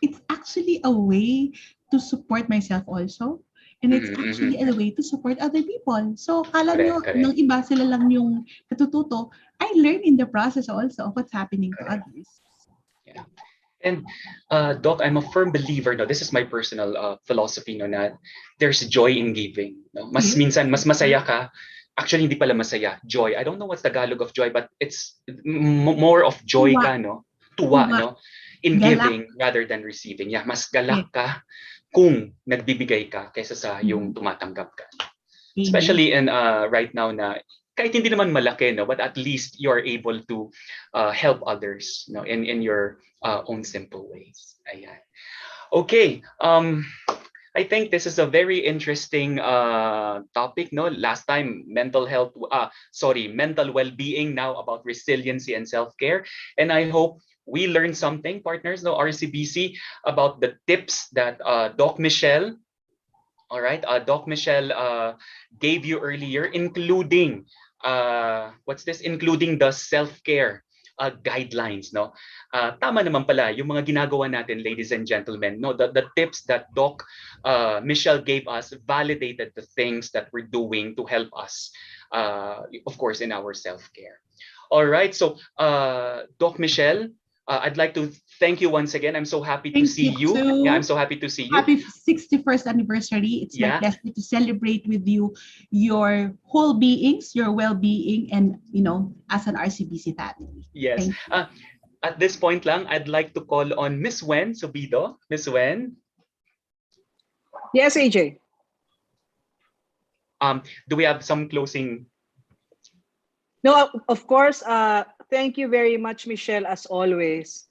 it's actually a way to support myself also. And it's Mhm, actually mhm. a way to support other people. So, kala Correct, nyo, ng correct. iba sila lang yung natututo. I learn in the process also of what's happening to Correct. others. Yeah. And Doc, I'm a firm believer, no, this is my personal philosophy, no, na there's joy in giving. No? Mas Yes. minsan, mas masaya ka. Actually, hindi pala masaya. Joy. I don't know what's Tagalog of joy, but it's more of joy Tuwa, ka, no? Tuwa, tuwa, no? In galak. giving rather than receiving. Yeah, mas Yes. galak ka kung nagbibigay ka kaysa sa yung Mhm. tumatanggap ka. Amen. Especially in right now na kahit hindi naman malaki, no, but at least you are able to help others, no, in your own simple ways. Ayan. Okay. I think this is a very interesting topic. No, last time mental health, mental well-being. Now about resiliency and self-care, and I hope we learned something, partners. No, RCBC about the tips that Doc Michelle. All right, Doc Michelle gave you earlier, including what's this? Including the self-care guidelines, no? Tama naman pala yung mga ginagawa natin, ladies and gentlemen. No, the tips that Doc Michelle gave us validated the things that we're doing to help us, of course, in our self-care. All right, so Doc Michelle, I'd like to thank you once again. I'm so happy to Thank see you you. Yeah, I'm too. so happy to see you. Happy 61st anniversary. It's my Yeah. pleasure to celebrate with you your whole beings, your well-being, and as an RCBC family. Yes. Thank you. At this point lang, I'd like to call on Miss Wen Subido. Miss Wen, Yes, AJ. do we have some closing? No, of course. Thank you very much, Michelle, as always.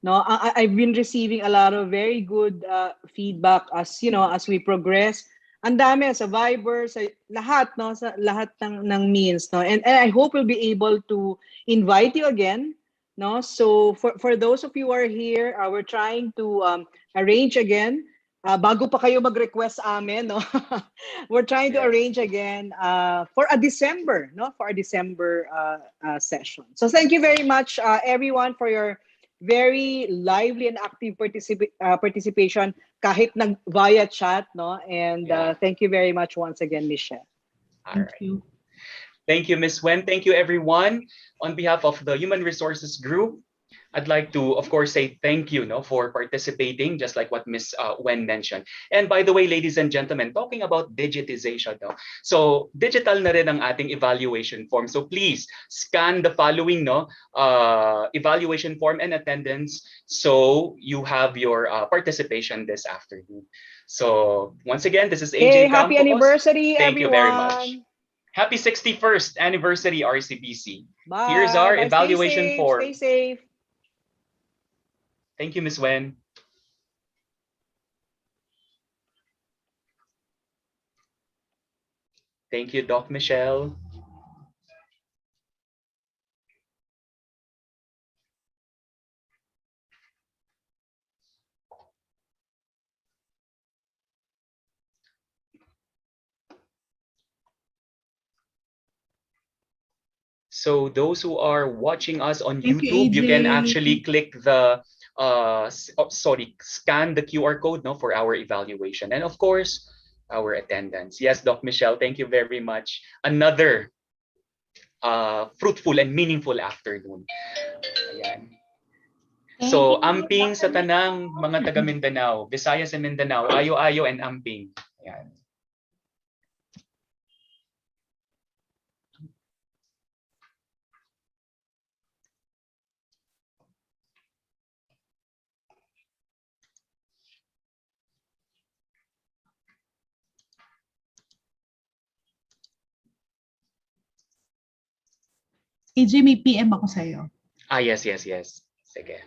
No, I've been receiving a lot of very good feedback as as we progress. Ang dami sa Viber, sa lahat, no, sa lahat ng means, no. And I hope we'll be able to invite you again, no. So for those of you who are here, we're trying to arrange again. Bago pa kayo mag-request sa amin, no? We're trying to Yes. arrange again for a December, no? For a December session. So thank you very much, everyone, for your very lively and active participation kahit via chat, no? And Yeah. thank you very much once again, Michelle. All Thank right. you. Thank you, Miss Wen. Thank you, everyone. On behalf of the Human Resources Group, I'd like to, of course, say thank you, no, for participating, just like what Miss Wen mentioned. And by the way, ladies and gentlemen, talking about digitization, no, so digital na rin ang ating evaluation form. So please scan the following, no, evaluation form and attendance, so you have your participation this afternoon. So once again, this is Hey, AJ happy Campos. anniversary, Thank you very much. everyone. Happy 61st anniversary, RCBC. Here's Bye. our Bye. Stay evaluation safe. Stay form. safe. Thank you, Miss Wen. Thank you, Doc Michelle. So those who are watching us on Thank you, YouTube, you can AJ. actually click the scan the QR code, no, for our evaluation, and of course our attendance. Yes, Doc Michelle, thank you very much. Another fruitful and meaningful afternoon. Ayan. Thank So you, amping sa Dr. tanang mga Michelle. taga Mindanao, Visayas and Mindanao, ayo-ayo and amping. Ayan. AJ, may PM ako sa'yo. Yes, yes, yes. Sige.